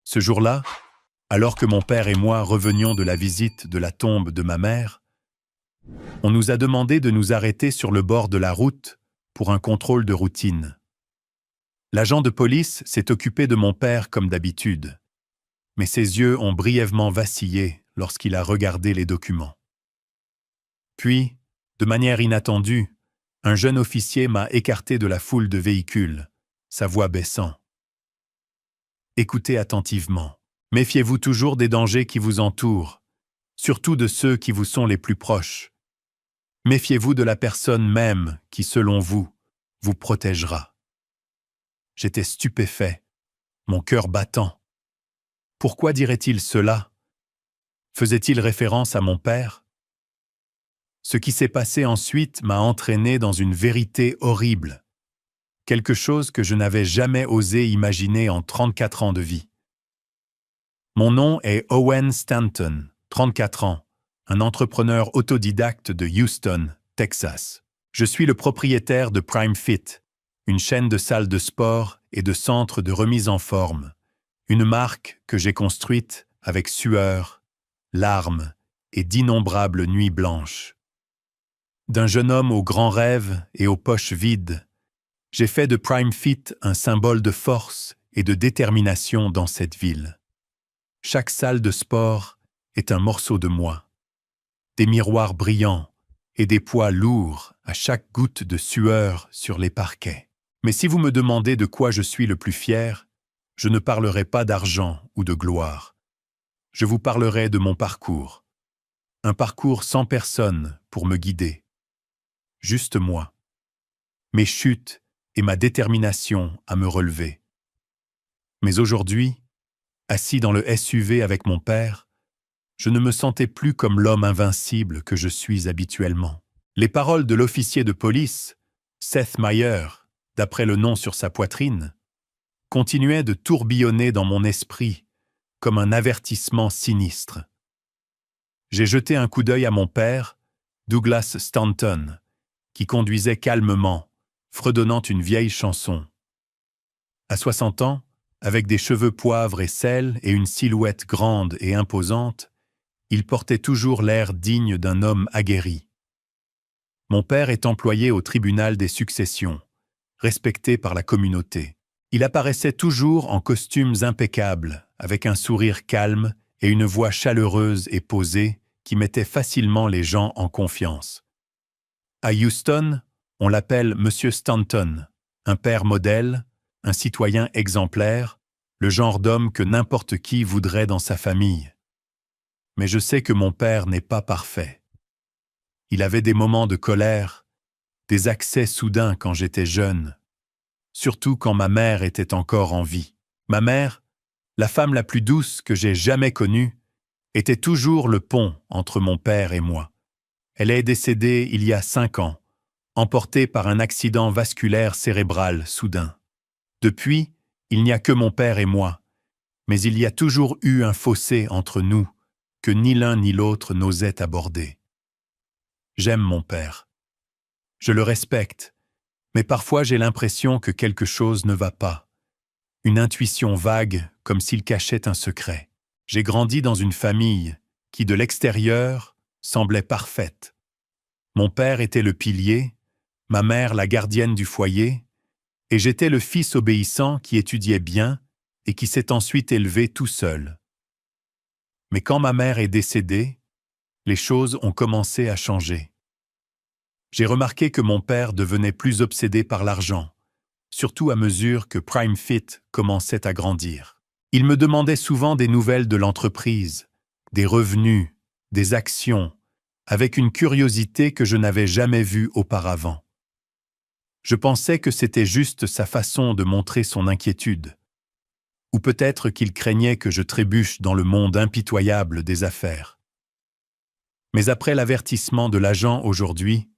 Ce jour-là, alors que mon père et moi revenions de la visite de la tombe de ma mère, on nous a demandé de nous arrêter sur le bord de la route pour un contrôle de routine. L'agent de police s'est occupé de mon père comme d'habitude, mais ses yeux ont brièvement vacillé lorsqu'il a regardé les documents. Puis, de manière inattendue, un jeune officier m'a écarté de la foule de véhicules, sa voix baissant. Écoutez attentivement. Méfiez-vous toujours des dangers qui vous entourent, surtout de ceux qui vous sont les plus proches. Méfiez-vous de la personne même qui, selon vous, vous protégera. J'étais stupéfait, mon cœur battant. Pourquoi dirait-il cela? Faisait-il référence à mon père? Ce qui s'est passé ensuite m'a entraîné dans une vérité horrible, quelque chose que je n'avais jamais osé imaginer en 34 ans de vie. Mon nom est Owen Stanton, 34 ans, un entrepreneur autodidacte de Houston, Texas. Je suis le propriétaire de Prime Fit, une chaîne de salles de sport et de centres de remise en forme, une marque que j'ai construite avec sueur, larmes et d'innombrables nuits blanches. D'un jeune homme aux grands rêves et aux poches vides, j'ai fait de Prime Fit un symbole de force et de détermination dans cette ville. Chaque salle de sport est un morceau de moi. Des miroirs brillants et des poids lourds à chaque goutte de sueur sur les parquets. Mais si vous me demandez de quoi je suis le plus fier, je ne parlerai pas d'argent ou de gloire. Je vous parlerai de mon parcours. Un parcours sans personne pour me guider. Juste moi. Mes chutes et ma détermination à me relever. Mais aujourd'hui, assis dans le SUV avec mon père, je ne me sentais plus comme l'homme invincible que je suis habituellement. Les paroles de l'officier de police, Seth Meyer, d'après le nom sur sa poitrine, continuaient de tourbillonner dans mon esprit comme un avertissement sinistre. J'ai jeté un coup d'œil à mon père, Douglas Stanton, qui conduisait calmement, fredonnant une vieille chanson. À 60 ans, avec des cheveux poivre et sel et une silhouette grande et imposante, il portait toujours l'air digne d'un homme aguerri. Mon père est employé au tribunal des successions, respecté par la communauté. Il apparaissait toujours en costumes impeccables, avec un sourire calme et une voix chaleureuse et posée qui mettait facilement les gens en confiance. À Houston, on l'appelle Monsieur Stanton, un père modèle, un citoyen exemplaire, le genre d'homme que n'importe qui voudrait dans sa famille. Mais je sais que mon père n'est pas parfait. Il avait des moments de colère, des accès soudains quand j'étais jeune, surtout quand ma mère était encore en vie. Ma mère, la femme la plus douce que j'ai jamais connue, était toujours le pont entre mon père et moi. Elle est décédée il y a 5 ans, emportée par un accident vasculaire cérébral soudain. Depuis, il n'y a que mon père et moi, mais il y a toujours eu un fossé entre nous que ni l'un ni l'autre n'osait aborder. J'aime mon père. Je le respecte, mais parfois j'ai l'impression que quelque chose ne va pas. Une intuition vague, comme s'il cachait un secret. J'ai grandi dans une famille qui, de l'extérieur, semblait parfaite. Mon père était le pilier, ma mère la gardienne du foyer, et j'étais le fils obéissant qui étudiait bien et qui s'est ensuite élevé tout seul. Mais quand ma mère est décédée, les choses ont commencé à changer. J'ai remarqué que mon père devenait plus obsédé par l'argent, surtout à mesure que Prime Fit commençait à grandir. Il me demandait souvent des nouvelles de l'entreprise, des revenus, des actions, avec une curiosité que je n'avais jamais vue auparavant. Je pensais que c'était juste sa façon de montrer son inquiétude. Ou peut-être qu'il craignait que je trébuche dans le monde impitoyable des affaires. Mais après l'avertissement de l'agent aujourd'hui,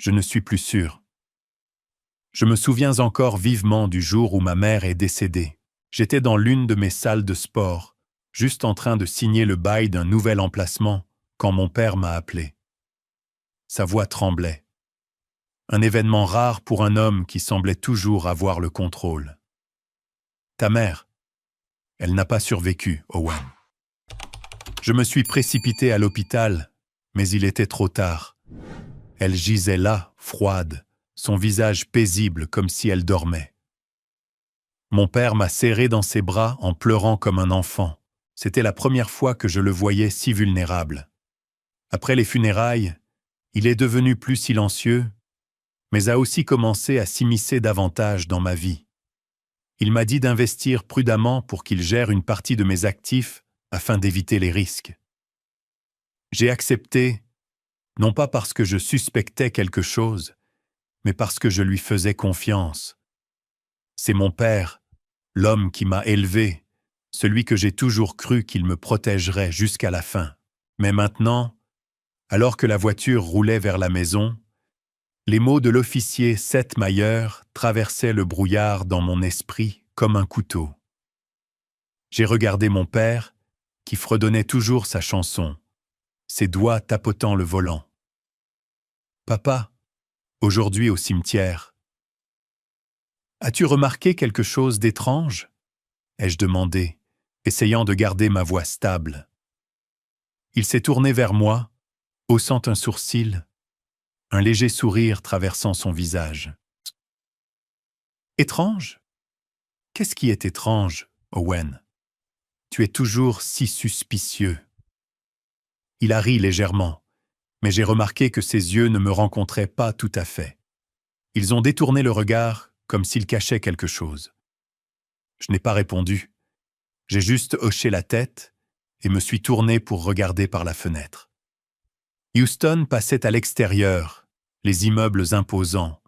je ne suis plus sûr. Je me souviens encore vivement du jour où ma mère est décédée. J'étais dans l'une de mes salles de sport, juste en train de signer le bail d'un nouvel emplacement, quand mon père m'a appelé. Sa voix tremblait. Un événement rare pour un homme qui semblait toujours avoir le contrôle. « Ta mère ?» Elle n'a pas survécu, Owen. Je me suis précipité à l'hôpital, mais il était trop tard. Elle gisait là, froide, son visage paisible comme si elle dormait. Mon père m'a serré dans ses bras en pleurant comme un enfant. C'était la première fois que je le voyais si vulnérable. Après les funérailles, il est devenu plus silencieux, mais a aussi commencé à s'immiscer davantage dans ma vie. Il m'a dit d'investir prudemment pour qu'il gère une partie de mes actifs afin d'éviter les risques. J'ai accepté, non pas parce que je suspectais quelque chose, mais parce que je lui faisais confiance. C'est mon père, l'homme qui m'a élevé, celui que j'ai toujours cru qu'il me protégerait jusqu'à la fin. Mais maintenant, alors que la voiture roulait vers la maison, les mots de l'officier Seth Mayer traversaient le brouillard dans mon esprit comme un couteau. J'ai regardé mon père, qui fredonnait toujours sa chanson, ses doigts tapotant le volant. « Papa, aujourd'hui au cimetière, as-tu remarqué quelque chose d'étrange ?» ai-je demandé, essayant de garder ma voix stable. Il s'est tourné vers moi, haussant un sourcil, un léger sourire traversant son visage. « Étrange ? Qu'est-ce qui est étrange, Owen ? Tu es toujours si suspicieux. » Il a ri légèrement, mais j'ai remarqué que ses yeux ne me rencontraient pas tout à fait. Ils ont détourné le regard comme s'ils cachaient quelque chose. Je n'ai pas répondu. J'ai juste hoché la tête et me suis tourné pour regarder par la fenêtre. Houston passait à l'extérieur, les immeubles imposants,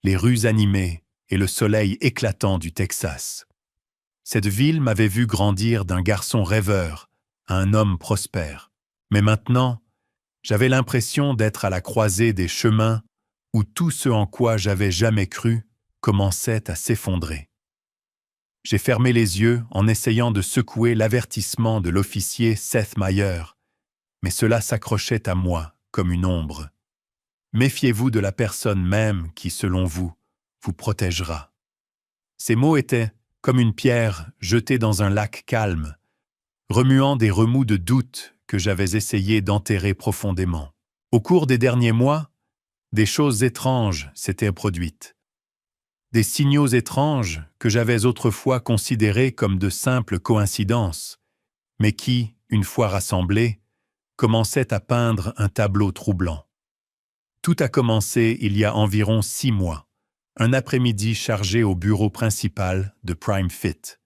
les rues animées et le soleil éclatant du Texas. Cette ville m'avait vu grandir d'un garçon rêveur à un homme prospère. Mais maintenant, j'avais l'impression d'être à la croisée des chemins où tout ce en quoi j'avais jamais cru commençait à s'effondrer. J'ai fermé les yeux en essayant de secouer l'avertissement de l'officier Seth Mayer, mais cela s'accrochait à moi comme une ombre. Méfiez-vous de la personne même qui, selon vous, vous protégera. Ces mots étaient comme une pierre jetée dans un lac calme, remuant des remous de doute que j'avais essayé d'enterrer profondément. Au cours des derniers mois, des choses étranges s'étaient produites. Des signaux étranges que j'avais autrefois considérés comme de simples coïncidences, mais qui, une fois rassemblés, commençaient à peindre un tableau troublant. Tout a commencé il y a environ 6 mois, un après-midi chargé au bureau principal de PrimeFit.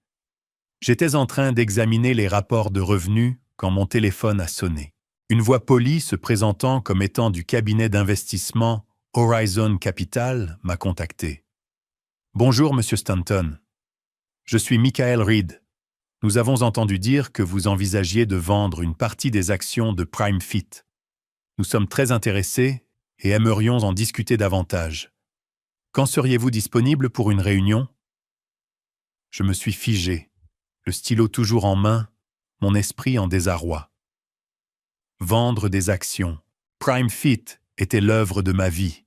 J'étais en train d'examiner les rapports de revenus quand mon téléphone a sonné. Une voix polie se présentant comme étant du cabinet d'investissement Horizon Capital m'a contacté. « Bonjour, Monsieur Stanton. Je suis Michael Reed. Nous avons entendu dire que vous envisagiez de vendre une partie des actions de PrimeFit. Nous sommes très intéressés et aimerions en discuter davantage. Quand seriez-vous disponible pour une réunion ?» Je me suis figé, le stylo toujours en main, mon esprit en désarroi. Vendre des actions. PrimeFit était l'œuvre de ma vie,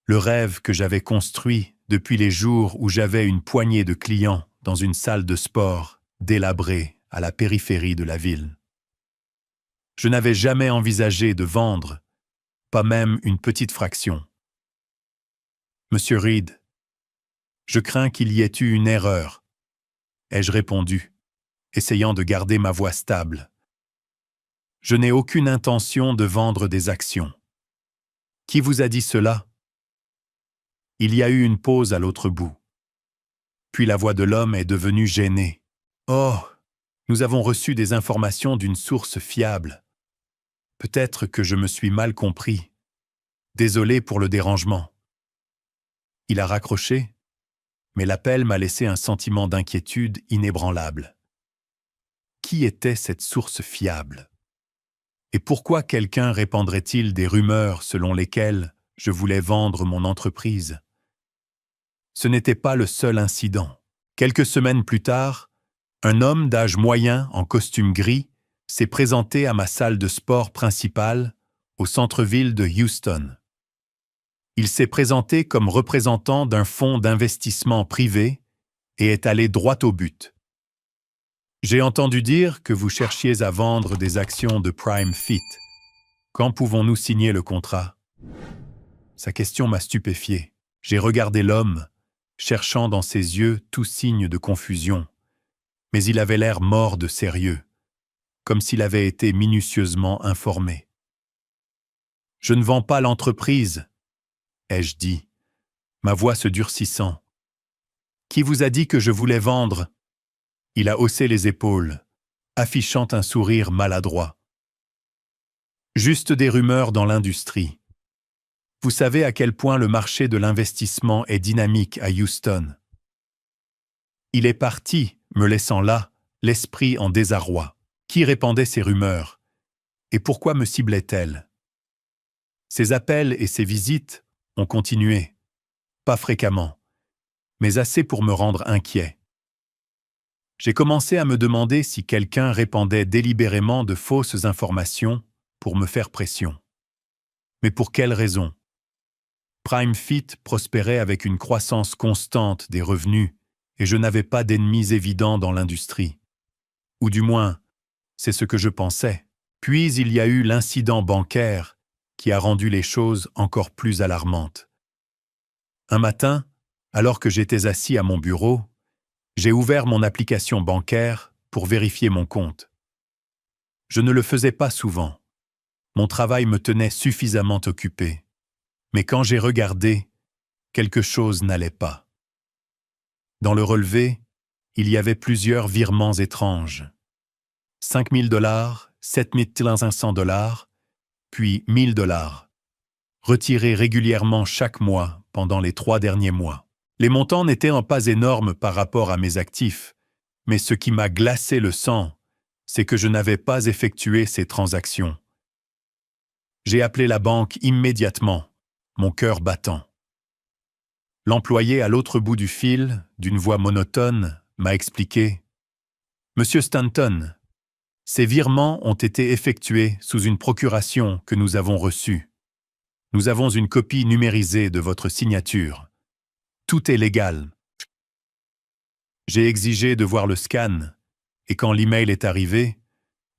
le rêve que j'avais construit depuis les jours où j'avais une poignée de clients dans une salle de sport délabrée à la périphérie de la ville. Je n'avais jamais envisagé de vendre, pas même une petite fraction. Monsieur Reed, je crains qu'il y ait eu une erreur, ai-je répondu, essayant de garder ma voix stable. Je n'ai aucune intention de vendre des actions. Qui vous a dit cela? Il y a eu une pause à l'autre bout. Puis la voix de l'homme est devenue gênée. Oh, nous avons reçu des informations d'une source fiable. Peut-être que je me suis mal compris. Désolé pour le dérangement. Il a raccroché, mais l'appel m'a laissé un sentiment d'inquiétude inébranlable. Qui était cette source fiable? Et pourquoi quelqu'un répandrait-il des rumeurs selon lesquelles je voulais vendre mon entreprise? Ce n'était pas le seul incident. Quelques semaines plus tard, un homme d'âge moyen en costume gris s'est présenté à ma salle de sport principale au centre-ville de Houston. Il s'est présenté comme représentant d'un fonds d'investissement privé et est allé droit au but. J'ai entendu dire que vous cherchiez à vendre des actions de Prime Fit. Quand pouvons-nous signer le contrat? Sa question m'a stupéfié. J'ai regardé l'homme, cherchant dans ses yeux tout signe de confusion. Mais il avait l'air mort de sérieux, comme s'il avait été minutieusement informé. « Je ne vends pas l'entreprise, » ai-je dit, ma voix se durcissant. « Qui vous a dit que je voulais vendre ?» Il a haussé les épaules, affichant un sourire maladroit. « Juste des rumeurs dans l'industrie. Vous savez à quel point le marché de l'investissement est dynamique à Houston. » Il est parti, me laissant là, l'esprit en désarroi. Qui répandait ces rumeurs? Et pourquoi me ciblait-elle? Ses appels et ses visites ont continué, pas fréquemment, mais assez pour me rendre inquiet. J'ai commencé à me demander si quelqu'un répandait délibérément de fausses informations pour me faire pression. Mais pour quelle raison? Prime Fit prospérait avec une croissance constante des revenus et je n'avais pas d'ennemis évidents dans l'industrie. Ou du moins, c'est ce que je pensais. Puis il y a eu l'incident bancaire qui a rendu les choses encore plus alarmantes. Un matin, alors que j'étais assis à mon bureau, j'ai ouvert mon application bancaire pour vérifier mon compte. Je ne le faisais pas souvent. Mon travail me tenait suffisamment occupé. Mais quand j'ai regardé, quelque chose n'allait pas. Dans le relevé, il y avait plusieurs virements étranges. 5 000 $, 7 500 $, puis 1 000 $, retirés régulièrement chaque mois pendant les 3 derniers mois. Les montants n'étaient pas énormes par rapport à mes actifs, mais ce qui m'a glacé le sang, c'est que je n'avais pas effectué ces transactions. J'ai appelé la banque immédiatement, mon cœur battant. L'employé à l'autre bout du fil, d'une voix monotone, m'a expliqué « Monsieur Stanton, ces virements ont été effectués sous une procuration que nous avons reçue. Nous avons une copie numérisée de votre signature. Tout est légal. » J'ai exigé de voir le scan, et quand l'email est arrivé,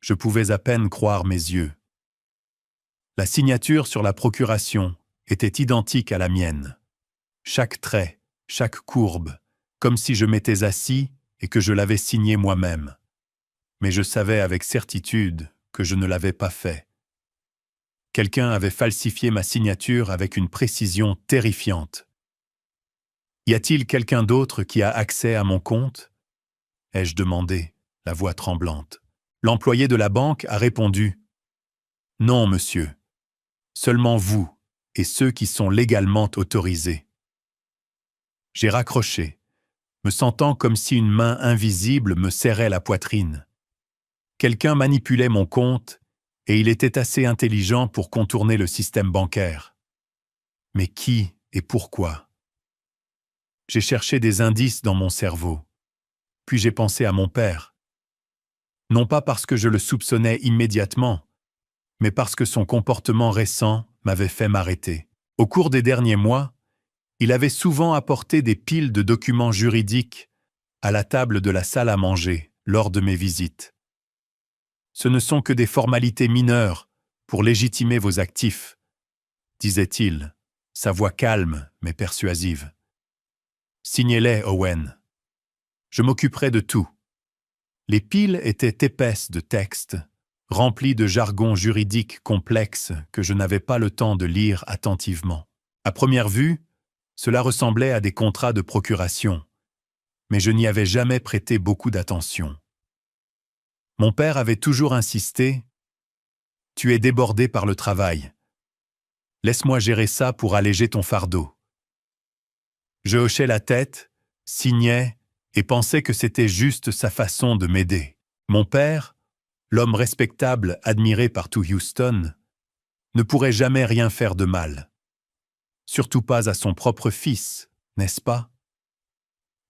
je pouvais à peine croire mes yeux. La signature sur la procuration était identique à la mienne. Chaque trait, chaque courbe, comme si je m'étais assis et que je l'avais signé moi-même. Mais je savais avec certitude que je ne l'avais pas fait. Quelqu'un avait falsifié ma signature avec une précision terrifiante. Y a-t-il quelqu'un d'autre qui a accès à mon compte? Ai-je demandé, la voix tremblante. L'employé de la banque a répondu « Non, monsieur. Seulement vous et ceux qui sont légalement autorisés. » J'ai raccroché, me sentant comme si une main invisible me serrait la poitrine. Quelqu'un manipulait mon compte et il était assez intelligent pour contourner le système bancaire. Mais qui et pourquoi? J'ai cherché des indices dans mon cerveau. Puis j'ai pensé à mon père. Non pas parce que je le soupçonnais immédiatement, mais parce que son comportement récent m'avait fait m'arrêter. Au cours des derniers mois, il avait souvent apporté des piles de documents juridiques à la table de la salle à manger lors de mes visites. Ce ne sont que des formalités mineures pour légitimer vos actifs, disait-il, sa voix calme mais persuasive. Signez-les, Owen. Je m'occuperai de tout. Les piles étaient épaisses de textes, remplies de jargon juridique complexe que je n'avais pas le temps de lire attentivement. À première vue, cela ressemblait à des contrats de procuration, mais je n'y avais jamais prêté beaucoup d'attention. Mon père avait toujours insisté « Tu es débordé par le travail. Laisse-moi gérer ça pour alléger ton fardeau. » Je hochais la tête, signais et pensais que c'était juste sa façon de m'aider. Mon père, l'homme respectable admiré par tout Houston, ne pourrait jamais rien faire de mal. Surtout pas à son propre fils, n'est-ce pas?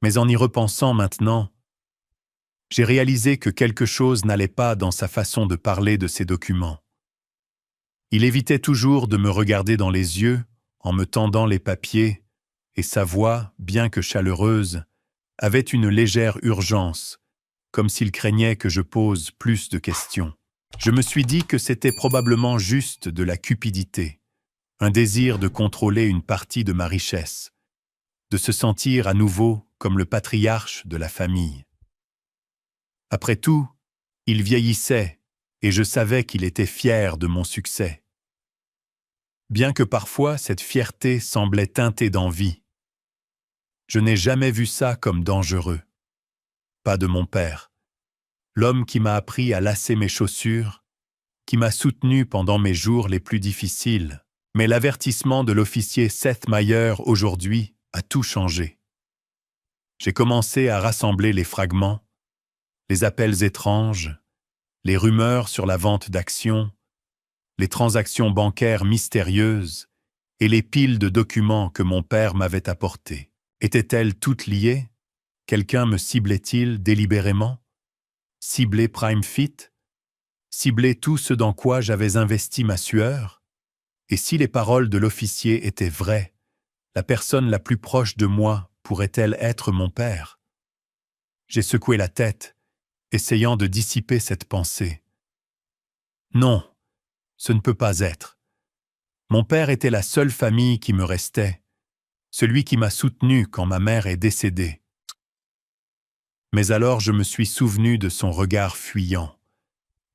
Mais en y repensant maintenant, j'ai réalisé que quelque chose n'allait pas dans sa façon de parler de ces documents. Il évitait toujours de me regarder dans les yeux en me tendant les papiers, et sa voix, bien que chaleureuse, avait une légère urgence, comme s'il craignait que je pose plus de questions. Je me suis dit que c'était probablement juste de la cupidité, un désir de contrôler une partie de ma richesse, de se sentir à nouveau comme le patriarche de la famille. Après tout, il vieillissait et je savais qu'il était fier de mon succès. Bien que parfois cette fierté semblait teintée d'envie. Je n'ai jamais vu ça comme dangereux. Pas de mon père. L'homme qui m'a appris à lasser mes chaussures, qui m'a soutenu pendant mes jours les plus difficiles. Mais l'avertissement de l'officier Seth Meyer aujourd'hui a tout changé. J'ai commencé à rassembler les fragments, les appels étranges, les rumeurs sur la vente d'actions, les transactions bancaires mystérieuses et les piles de documents que mon père m'avait apportés. Étaient-elles toutes liées? Quelqu'un me ciblait-il délibérément? Ciblait PrimeFit? Ciblait tout ce dans quoi j'avais investi ma sueur? Et si les paroles de l'officier étaient vraies, la personne la plus proche de moi pourrait-elle être mon père? J'ai secoué la tête, essayant de dissiper cette pensée. Non, ce ne peut pas être. Mon père était la seule famille qui me restait, celui qui m'a soutenu quand ma mère est décédée. Mais alors je me suis souvenu de son regard fuyant,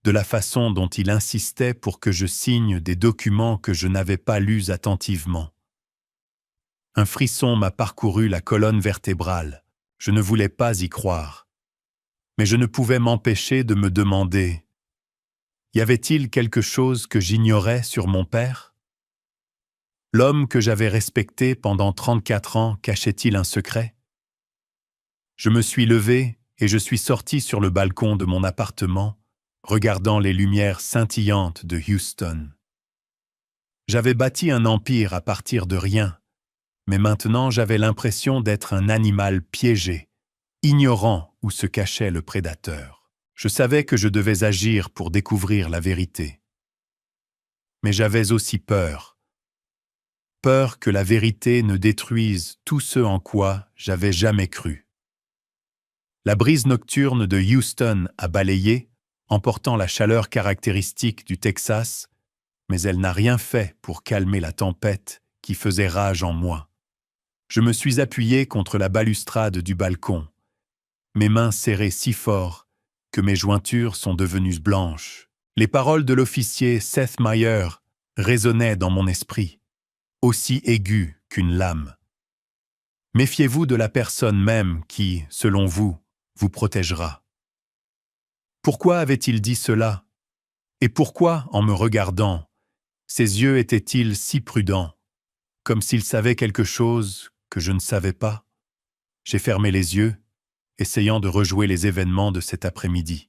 de la façon dont il insistait pour que je signe des documents que je n'avais pas lus attentivement. Un frisson m'a parcouru la colonne vertébrale. Je ne voulais pas y croire. Mais je ne pouvais m'empêcher de me demander, y avait-il quelque chose que j'ignorais sur mon père? L'homme que j'avais respecté pendant 34 ans cachait-il un secret? Je me suis levé et je suis sorti sur le balcon de mon appartement, regardant les lumières scintillantes de Houston. J'avais bâti un empire à partir de rien, mais maintenant j'avais l'impression d'être un animal piégé, ignorant où se cachait le prédateur. Je savais que je devais agir pour découvrir la vérité. Mais j'avais aussi peur. Peur que la vérité ne détruise tout ce en quoi j'avais jamais cru. La brise nocturne de Houston a balayé, emportant la chaleur caractéristique du Texas, mais elle n'a rien fait pour calmer la tempête qui faisait rage en moi. Je me suis appuyé contre la balustrade du balcon, mes mains serrées si fort que mes jointures sont devenues blanches. Les paroles de l'officier Seth Meyer résonnaient dans mon esprit, aussi aiguës qu'une lame. Méfiez-vous de la personne même qui, selon vous, vous protégera. Pourquoi avait-il dit cela? Et pourquoi, en me regardant, ses yeux étaient-ils si prudents, comme s'il savait quelque chose que je ne savais pas? J'ai fermé les yeux, essayant de rejouer les événements de cet après-midi.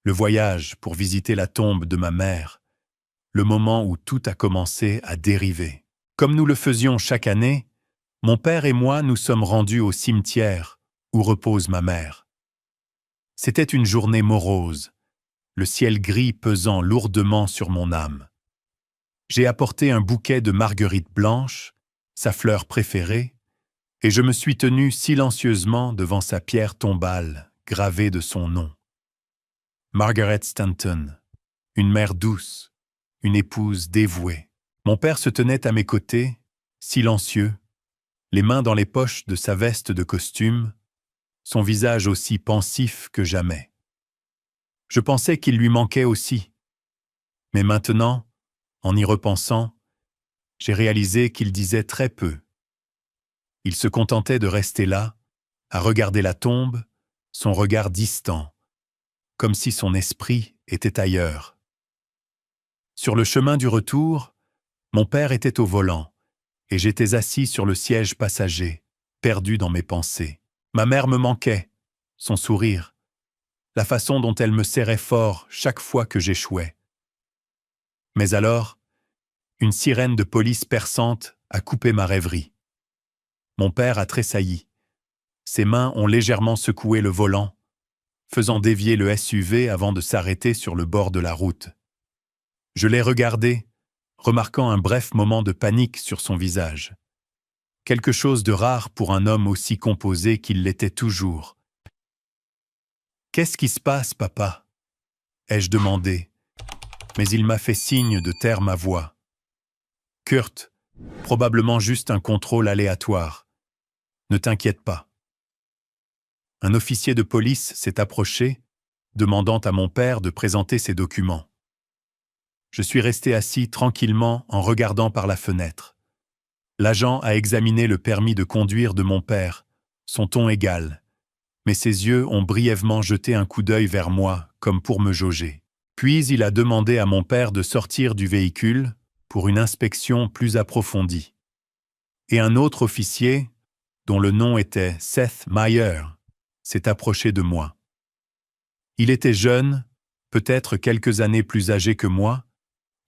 Le voyage pour visiter la tombe de ma mère, le moment où tout a commencé à dériver. Comme nous le faisions chaque année, mon père et moi nous sommes rendus au cimetière où repose ma mère. C'était une journée morose, le ciel gris pesant lourdement sur mon âme. J'ai apporté un bouquet de marguerites blanches, sa fleur préférée, et je me suis tenu silencieusement devant sa pierre tombale, gravée de son nom. Margaret Stanton, une mère douce, une épouse dévouée. Mon père se tenait à mes côtés, silencieux, les mains dans les poches de sa veste de costume, son visage aussi pensif que jamais. Je pensais qu'il lui manquait aussi. Mais maintenant, en y repensant, j'ai réalisé qu'il disait très peu. Il se contentait de rester là, à regarder la tombe, son regard distant, comme si son esprit était ailleurs. Sur le chemin du retour, mon père était au volant, et j'étais assis sur le siège passager, perdu dans mes pensées. Ma mère me manquait, son sourire, la façon dont elle me serrait fort chaque fois que j'échouais. Mais alors, une sirène de police perçante a coupé ma rêverie. Mon père a tressailli. Ses mains ont légèrement secoué le volant, faisant dévier le SUV avant de s'arrêter sur le bord de la route. Je l'ai regardé, remarquant un bref moment de panique sur son visage. Quelque chose de rare pour un homme aussi composé qu'il l'était toujours. Qu'est-ce qui se passe, papa? Ai-je demandé, mais il m'a fait signe de taire ma voix. Kurt, probablement juste un contrôle aléatoire. Ne t'inquiète pas. Un officier de police s'est approché, demandant à mon père de présenter ses documents. Je suis resté assis tranquillement en regardant par la fenêtre. L'agent a examiné le permis de conduire de mon père, son ton égal, mais ses yeux ont brièvement jeté un coup d'œil vers moi, comme pour me jauger. Puis il a demandé à mon père de sortir du véhicule pour une inspection plus approfondie. Et un autre officier, dont le nom était Seth Meyer, s'est approché de moi. Il était jeune, peut-être quelques années plus âgé que moi,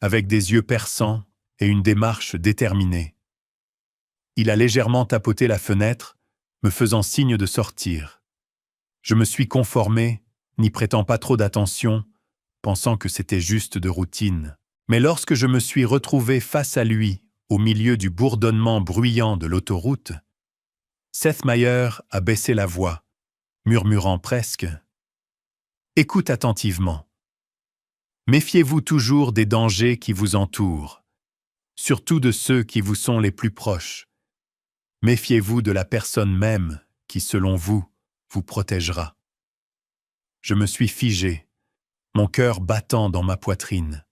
avec des yeux perçants et une démarche déterminée. Il a légèrement tapoté la fenêtre, me faisant signe de sortir. Je me suis conformé, n'y prêtant pas trop d'attention, pensant que c'était juste de routine. Mais lorsque je me suis retrouvé face à lui, au milieu du bourdonnement bruyant de l'autoroute, Seth Meyer a baissé la voix, murmurant presque « Écoute attentivement. Méfiez-vous toujours des dangers qui vous entourent, surtout de ceux qui vous sont les plus proches. Méfiez-vous de la personne même qui, selon vous, vous protégera. » Je me suis figé, mon cœur battant dans ma poitrine.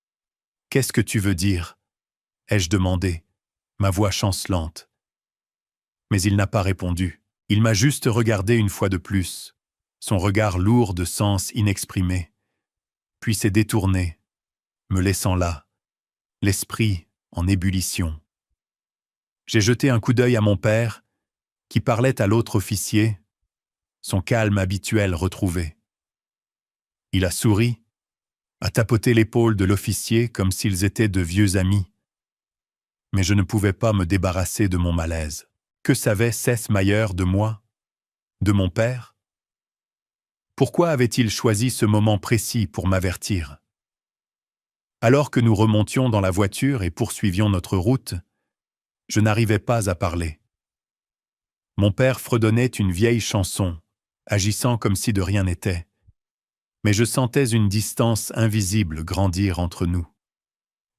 « Qu'est-ce que tu veux dire ?» ai-je demandé, ma voix chancelante. Mais il n'a pas répondu. Il m'a juste regardé une fois de plus, son regard lourd de sens inexprimé, puis s'est détourné, me laissant là, l'esprit en ébullition. J'ai jeté un coup d'œil à mon père, qui parlait à l'autre officier, son calme habituel retrouvé. Il a souri, a tapoté l'épaule de l'officier comme s'ils étaient de vieux amis. Mais je ne pouvais pas me débarrasser de mon malaise. Que savait Seth Meyer de moi? De mon père? Pourquoi avait-il choisi ce moment précis pour m'avertir? Alors que nous remontions dans la voiture et poursuivions notre route, je n'arrivais pas à parler. Mon père fredonnait une vieille chanson, agissant comme si de rien n'était. Mais je sentais une distance invisible grandir entre nous.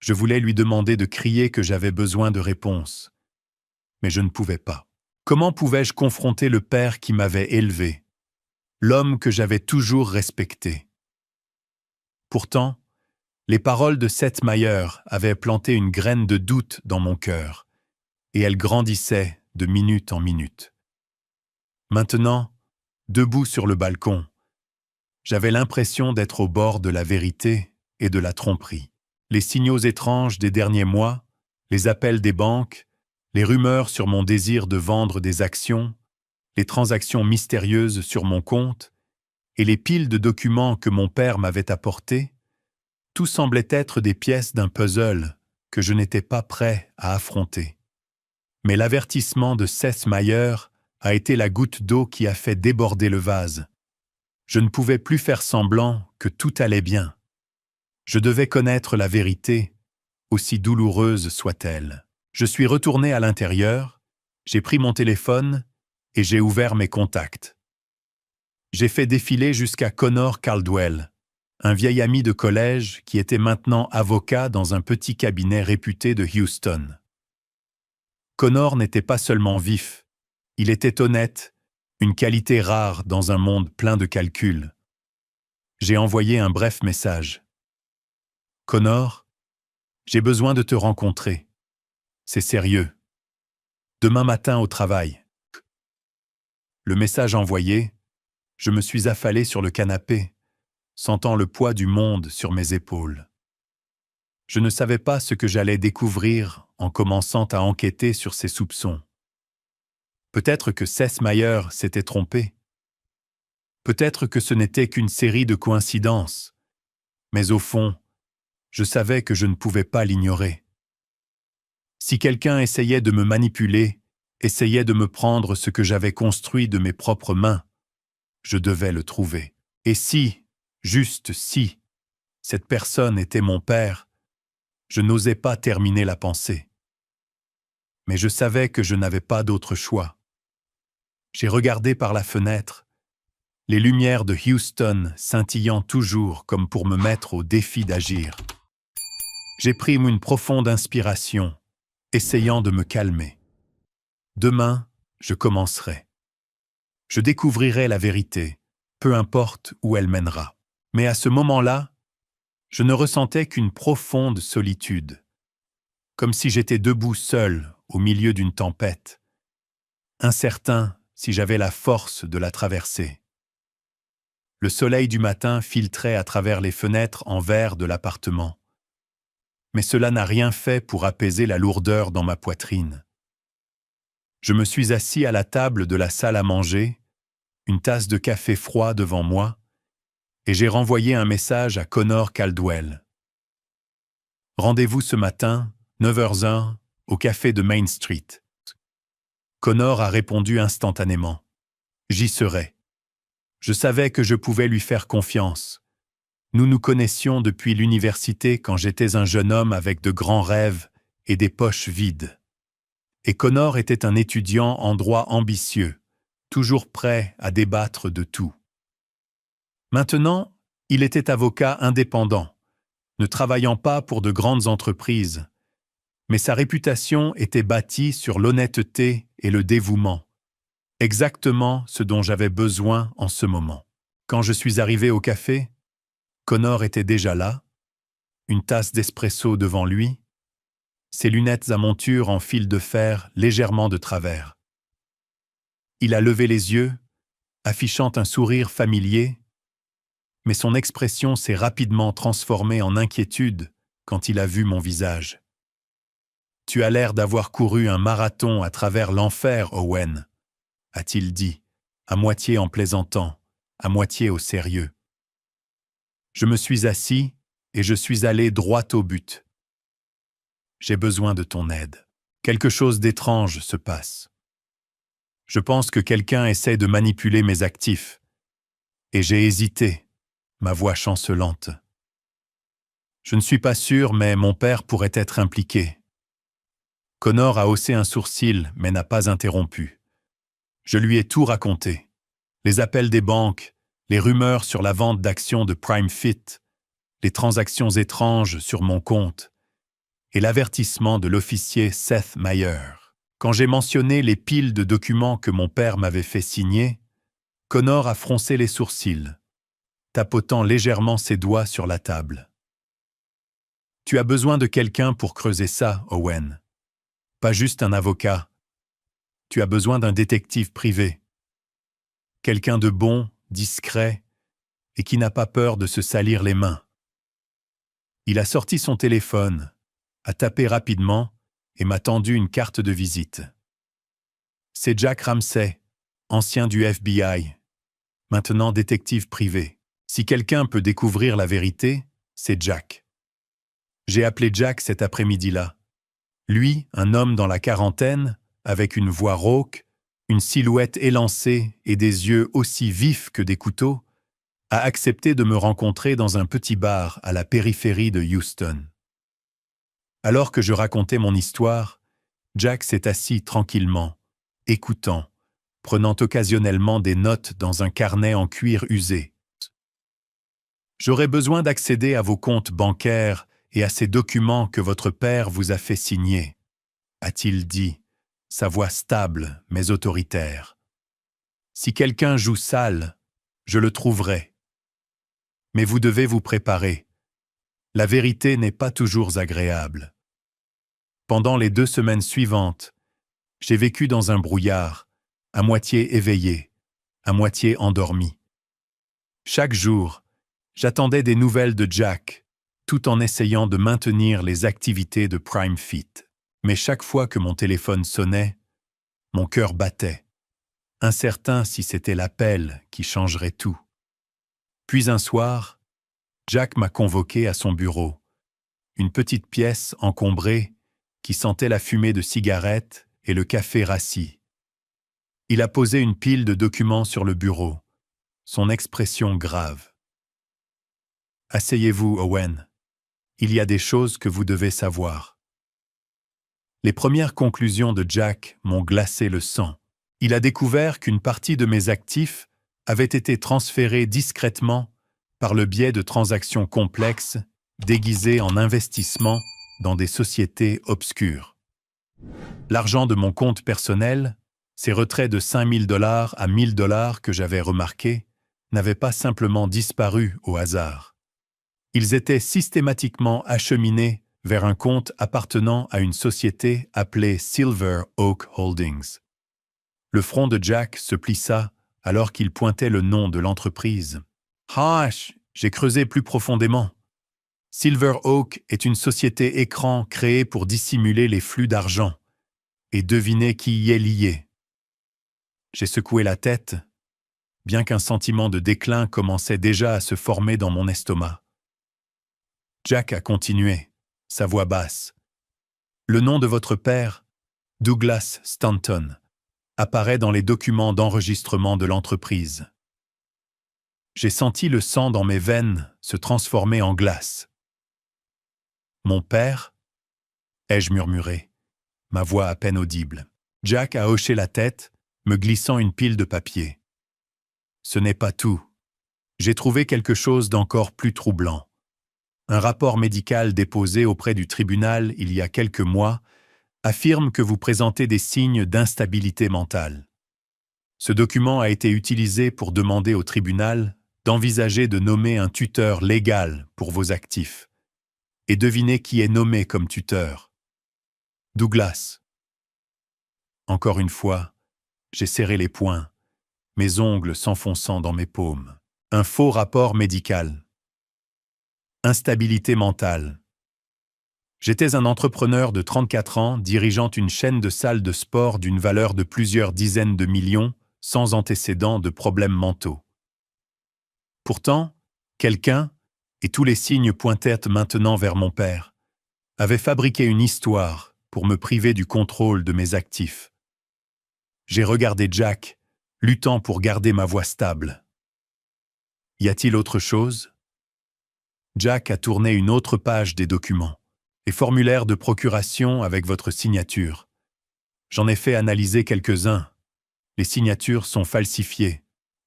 Je voulais lui demander de crier que j'avais besoin de réponses. Mais je ne pouvais pas. Comment pouvais-je confronter le père qui m'avait élevé, l'homme que j'avais toujours respecté? Pourtant, les paroles de Seth Meyer avaient planté une graine de doute dans mon cœur, et elle grandissait de minute en minute. Maintenant, debout sur le balcon, j'avais l'impression d'être au bord de la vérité et de la tromperie. Les signaux étranges des derniers mois, les appels des banques, les rumeurs sur mon désir de vendre des actions, les transactions mystérieuses sur mon compte et les piles de documents que mon père m'avait apportés, tout semblait être des pièces d'un puzzle que je n'étais pas prêt à affronter. Mais l'avertissement de Seth Meyer a été la goutte d'eau qui a fait déborder le vase. Je ne pouvais plus faire semblant que tout allait bien. Je devais connaître la vérité, aussi douloureuse soit-elle. Je suis retourné à l'intérieur, j'ai pris mon téléphone et j'ai ouvert mes contacts. J'ai fait défiler jusqu'à Connor Caldwell, un vieil ami de collège qui était maintenant avocat dans un petit cabinet réputé de Houston. Connor n'était pas seulement vif, il était honnête, une qualité rare dans un monde plein de calculs. J'ai envoyé un bref message. « Connor, j'ai besoin de te rencontrer. C'est sérieux. Demain matin au travail. » Le message envoyé, je me suis affalé sur le canapé, sentant le poids du monde sur mes épaules. Je ne savais pas ce que j'allais découvrir en commençant à enquêter sur ces soupçons. Peut-être que Seth Meyer s'était trompé. Peut-être que ce n'était qu'une série de coïncidences. Mais au fond, je savais que je ne pouvais pas l'ignorer. Si quelqu'un essayait de me manipuler, essayait de me prendre ce que j'avais construit de mes propres mains, je devais le trouver. Et si, juste si, cette personne était mon père, je n'osais pas terminer la pensée. Mais je savais que je n'avais pas d'autre choix. J'ai regardé par la fenêtre, les lumières de Houston scintillant toujours comme pour me mettre au défi d'agir. J'ai pris une profonde inspiration, essayant de me calmer. Demain, je commencerai. Je découvrirai la vérité, peu importe où elle mènera. Mais à ce moment-là, je ne ressentais qu'une profonde solitude, comme si j'étais debout seul au milieu d'une tempête, incertain si j'avais la force de la traverser. Le soleil du matin filtrait à travers les fenêtres en verre de l'appartement. Mais cela n'a rien fait pour apaiser la lourdeur dans ma poitrine. Je me suis assis à la table de la salle à manger, une tasse de café froid devant moi, et j'ai renvoyé un message à Connor Caldwell. Rendez-vous ce matin, 9h01, au café de Main Street. Connor a répondu instantanément. J'y serai. Je savais que je pouvais lui faire confiance. Nous nous connaissions depuis l'université quand j'étais un jeune homme avec de grands rêves et des poches vides. Et Connor était un étudiant en droit ambitieux, toujours prêt à débattre de tout. Maintenant, il était avocat indépendant, ne travaillant pas pour de grandes entreprises, mais sa réputation était bâtie sur l'honnêteté et le dévouement, exactement ce dont j'avais besoin en ce moment. Quand je suis arrivé au café, Connor était déjà là, une tasse d'espresso devant lui, ses lunettes à monture en fil de fer légèrement de travers. Il a levé les yeux, affichant un sourire familier, mais son expression s'est rapidement transformée en inquiétude quand il a vu mon visage. « Tu as l'air d'avoir couru un marathon à travers l'enfer, Owen », a-t-il dit, à moitié en plaisantant, à moitié au sérieux. Je me suis assis et je suis allé droit au but. J'ai besoin de ton aide. Quelque chose d'étrange se passe. Je pense que quelqu'un essaie de manipuler mes actifs. Et j'ai hésité, ma voix chancelante. Je ne suis pas sûr, mais mon père pourrait être impliqué. Connor a haussé un sourcil, mais n'a pas interrompu. Je lui ai tout raconté. Les appels des banques, les rumeurs sur la vente d'actions de PrimeFit, les transactions étranges sur mon compte, et l'avertissement de l'officier Seth Meyer. Quand j'ai mentionné les piles de documents que mon père m'avait fait signer, Connor a froncé les sourcils, tapotant légèrement ses doigts sur la table. « Tu as besoin de quelqu'un pour creuser ça, Owen. Pas juste un avocat. Tu as besoin d'un détective privé. Quelqu'un de bon, discret, et qui n'a pas peur de se salir les mains. » Il a sorti son téléphone, a tapé rapidement et m'a tendu une carte de visite. C'est Jack Ramsey, ancien du FBI, maintenant détective privé. Si quelqu'un peut découvrir la vérité, c'est Jack. J'ai appelé Jack cet après-midi-là. Lui, un homme dans la quarantaine, avec une voix rauque, une silhouette élancée et des yeux aussi vifs que des couteaux, a accepté de me rencontrer dans un petit bar à la périphérie de Houston. Alors que je racontais mon histoire, Jack s'est assis tranquillement, écoutant, prenant occasionnellement des notes dans un carnet en cuir usé. « J'aurais besoin d'accéder à vos comptes bancaires et à ces documents que votre père vous a fait signer, » a-t-il dit, sa voix stable mais autoritaire. « Si quelqu'un joue sale, je le trouverai. Mais vous devez vous préparer. La vérité n'est pas toujours agréable. » Pendant les 2 semaines suivantes, j'ai vécu dans un brouillard, à moitié éveillé, à moitié endormi. Chaque jour, j'attendais des nouvelles de Jack, tout en essayant de maintenir les activités de PrimeFit. Mais chaque fois que mon téléphone sonnait, mon cœur battait, incertain si c'était l'appel qui changerait tout. Puis un soir, Jack m'a convoqué à son bureau, une petite pièce encombrée qui sentait la fumée de cigarettes et le café rassis. Il a posé une pile de documents sur le bureau, son expression grave. « Asseyez-vous, Owen. Il y a des choses que vous devez savoir. » Les premières conclusions de Jack m'ont glacé le sang. Il a découvert qu'une partie de mes actifs avait été transféré discrètement par le biais de transactions complexes déguisées en investissements dans des sociétés obscures. L'argent de mon compte personnel, ces retraits de 5 000 $ à 1 000 $ que j'avais remarqués, n'avaient pas simplement disparu au hasard. Ils étaient systématiquement acheminés vers un compte appartenant à une société appelée Silver Oak Holdings. Le front de Jack se plissa alors qu'il pointait le nom de l'entreprise. « Ah, j'ai creusé plus profondément. Silver Oak est une société écran créée pour dissimuler les flux d'argent. Et devinez qui y est lié. » J'ai secoué la tête, bien qu'un sentiment de déclin commençait déjà à se former dans mon estomac. Jack a continué, sa voix basse. « Le nom de votre père, Douglas Stanton, apparaît dans les documents d'enregistrement de l'entreprise. » J'ai senti le sang dans mes veines se transformer en glace. « Mon père ?» ai-je murmuré, ma voix à peine audible. Jack a hoché la tête, me glissant une pile de papier. « Ce n'est pas tout. J'ai trouvé quelque chose d'encore plus troublant. Un rapport médical déposé auprès du tribunal il y a quelques mois affirme que vous présentez des signes d'instabilité mentale. Ce document a été utilisé pour demander au tribunal d'envisager de nommer un tuteur légal pour vos actifs. Et devinez qui est nommé comme tuteur. Douglas. » Encore une fois, j'ai serré les poings, mes ongles s'enfonçant dans mes paumes. Un faux rapport médical. Instabilité mentale. J'étais un entrepreneur de 34 ans dirigeant une chaîne de salles de sport d'une valeur de plusieurs dizaines de millions, sans antécédent de problèmes mentaux. Pourtant, quelqu'un, et tous les signes pointaient maintenant vers mon père, avait fabriqué une histoire pour me priver du contrôle de mes actifs. J'ai regardé Jack, luttant pour garder ma voix stable. « Y a-t-il autre chose ?» Jack a tourné une autre page des documents. « Les formulaires de procuration avec votre signature. J'en ai fait analyser quelques-uns. Les signatures sont falsifiées,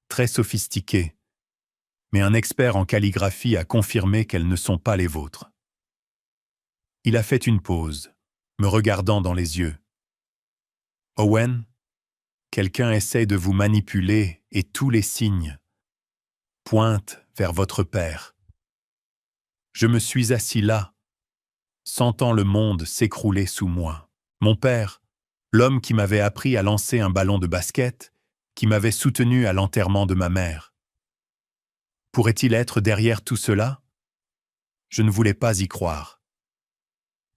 très sophistiquées. Mais un expert en calligraphie a confirmé qu'elles ne sont pas les vôtres. » Il a fait une pause, me regardant dans les yeux. « Owen, quelqu'un essaie de vous manipuler et tous les signes pointent vers votre père. » Je me suis assis là, sentant le monde s'écrouler sous moi. Mon père, l'homme qui m'avait appris à lancer un ballon de basket, qui m'avait soutenu à l'enterrement de ma mère. Pourrait-il être derrière tout cela? Je ne voulais pas y croire.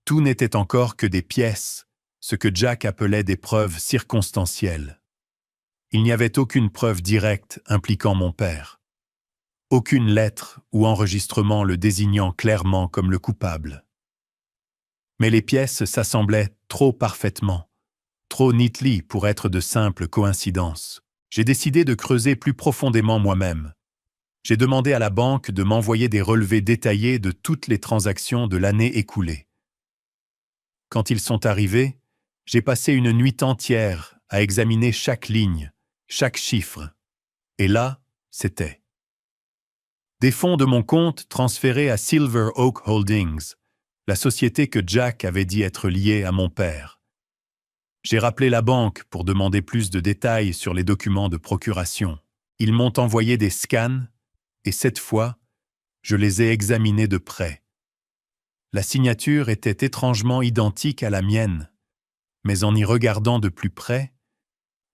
Tout n'était encore que des pièces, ce que Jack appelait des preuves circonstancielles. Il n'y avait aucune preuve directe impliquant mon père. Aucune lettre ou enregistrement le désignant clairement comme le coupable. Mais les pièces s'assemblaient trop parfaitement, trop neatly pour être de simples coïncidences. J'ai décidé de creuser plus profondément moi-même. J'ai demandé à la banque de m'envoyer des relevés détaillés de toutes les transactions de l'année écoulée. Quand ils sont arrivés, j'ai passé une nuit entière à examiner chaque ligne, chaque chiffre. Et là, c'était des fonds de mon compte transférés à Silver Oak Holdings, la société que Jack avait dit être liée à mon père. J'ai rappelé la banque pour demander plus de détails sur les documents de procuration. Ils m'ont envoyé des scans, et cette fois, je les ai examinés de près. La signature était étrangement identique à la mienne, mais en y regardant de plus près,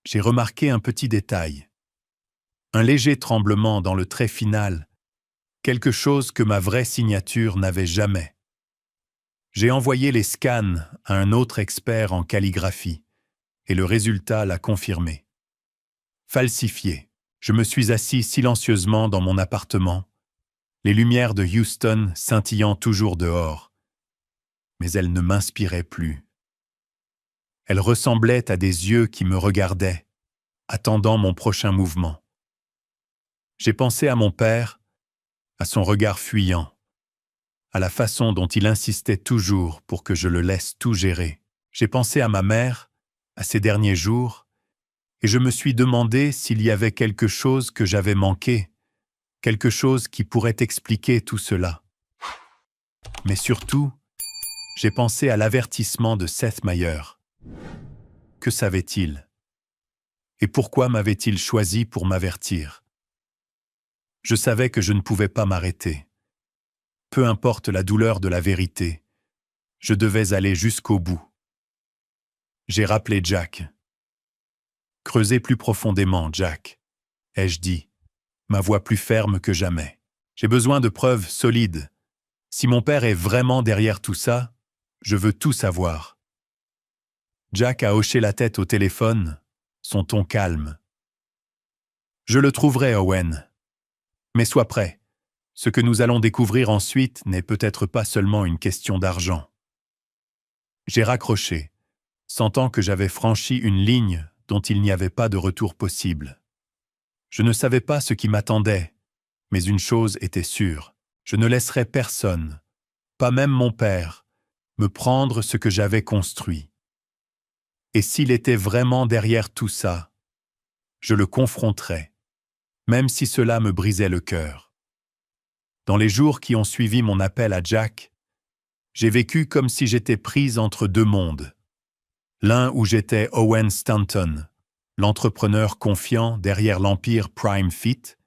j'ai remarqué un petit détail. Un léger tremblement dans le trait final, quelque chose que ma vraie signature n'avait jamais. J'ai envoyé les scans à un autre expert en calligraphie, et le résultat l'a confirmé. Falsifié. Je me suis assis silencieusement dans mon appartement, les lumières de Houston scintillant toujours dehors. Mais elles ne m'inspiraient plus. Elles ressemblaient à des yeux qui me regardaient, attendant mon prochain mouvement. J'ai pensé à mon père, à son regard fuyant, à la façon dont il insistait toujours pour que je le laisse tout gérer. J'ai pensé à ma mère, à ses derniers jours, Et je me suis demandé s'il y avait quelque chose que j'avais manqué, quelque chose qui pourrait expliquer tout cela. Mais surtout, j'ai pensé à l'avertissement de Seth Meyer. Que savait-il? Et pourquoi m'avait-il choisi pour m'avertir? Je savais que je ne pouvais pas m'arrêter. Peu importe la douleur de la vérité, je devais aller jusqu'au bout. J'ai rappelé Jack. Creusez plus profondément, Jack, ai-je dit, ma voix plus ferme que jamais. J'ai besoin de preuves solides. Si mon père est vraiment derrière tout ça, je veux tout savoir. Jack a hoché la tête au téléphone, son ton calme. Je le trouverai, Owen. Mais sois prêt. Ce que nous allons découvrir ensuite n'est peut-être pas seulement une question d'argent. J'ai raccroché, sentant que j'avais franchi une ligne dont il n'y avait pas de retour possible. Je ne savais pas ce qui m'attendait, mais une chose était sûre, je ne laisserais personne, pas même mon père, me prendre ce que j'avais construit. Et s'il était vraiment derrière tout ça, je le confronterais, même si cela me brisait le cœur. Dans les jours qui ont suivi mon appel à Jack, j'ai vécu comme si j'étais prise entre deux mondes. L'un où j'étais Owen Stanton, l'entrepreneur confiant derrière l'empire Prime Fit,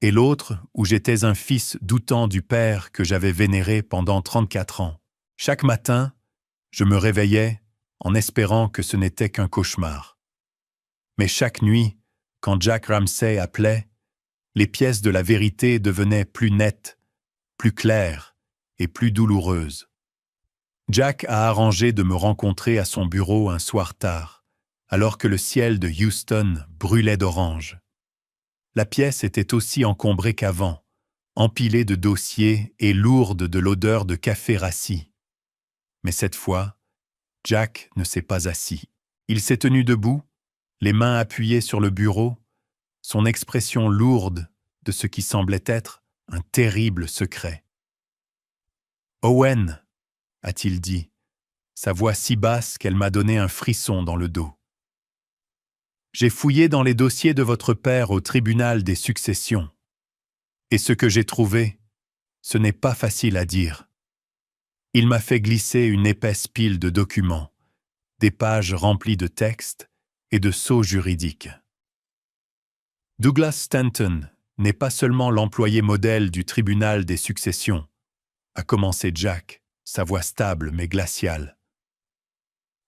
et l'autre où j'étais un fils doutant du père que j'avais vénéré pendant 34 ans. Chaque matin, je me réveillais en espérant que ce n'était qu'un cauchemar. Mais chaque nuit, quand Jack Ramsay appelait, les pièces de la vérité devenaient plus nettes, plus claires et plus douloureuses. Jack a arrangé de me rencontrer à son bureau un soir tard, alors que le ciel de Houston brûlait d'orange. La pièce était aussi encombrée qu'avant, empilée de dossiers et lourde de l'odeur de café rassis. Mais cette fois, Jack ne s'est pas assis. Il s'est tenu debout, les mains appuyées sur le bureau, son expression lourde de ce qui semblait être un terrible secret. « Owen !» a-t-il dit, sa voix si basse qu'elle m'a donné un frisson dans le dos. J'ai fouillé dans les dossiers de votre père au tribunal des successions. Et ce que j'ai trouvé, ce n'est pas facile à dire. Il m'a fait glisser une épaisse pile de documents, des pages remplies de textes et de sceaux juridiques. Douglas Stanton n'est pas seulement l'employé modèle du tribunal des successions, a commencé Jack, sa voix stable mais glaciale.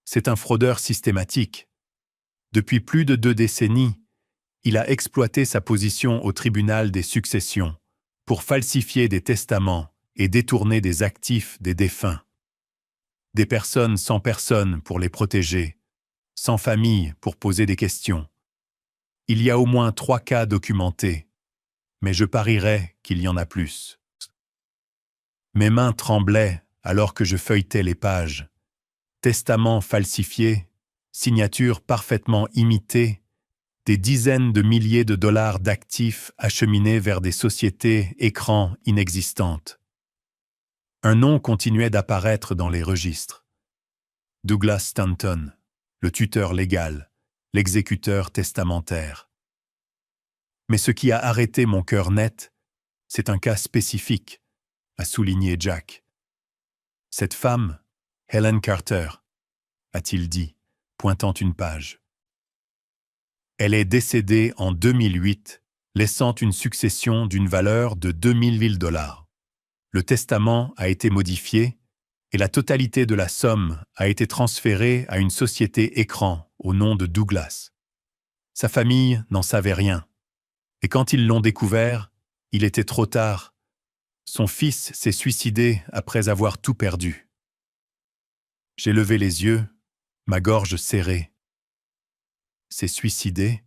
C'est un fraudeur systématique. Depuis plus de 2 décennies, il a exploité sa position au tribunal des successions pour falsifier des testaments et détourner des actifs des défunts. Des personnes sans personne pour les protéger, sans famille pour poser des questions. Il y a au moins 3 cas documentés, mais je parierais qu'il y en a plus. Mes mains tremblaient alors que je feuilletais les pages. Testaments falsifiés, signatures parfaitement imitées, des dizaines de milliers de dollars d'actifs acheminés vers des sociétés écrans inexistantes. Un nom continuait d'apparaître dans les registres. Douglas Stanton, le tuteur légal, l'exécuteur testamentaire. Mais ce qui a arrêté mon cœur net, c'est un cas spécifique, a souligné Jack. Cette femme, Helen Carter, a-t-il dit, pointant une page. Elle est décédée en 2008, laissant une succession d'une valeur de 2000 $. Le testament a été modifié et la totalité de la somme a été transférée à une société écran au nom de Douglas. Sa famille n'en savait rien. Et quand ils l'ont découvert, il était trop tard. Son fils s'est suicidé après avoir tout perdu. J'ai levé les yeux, ma gorge serrée. S'est suicidé,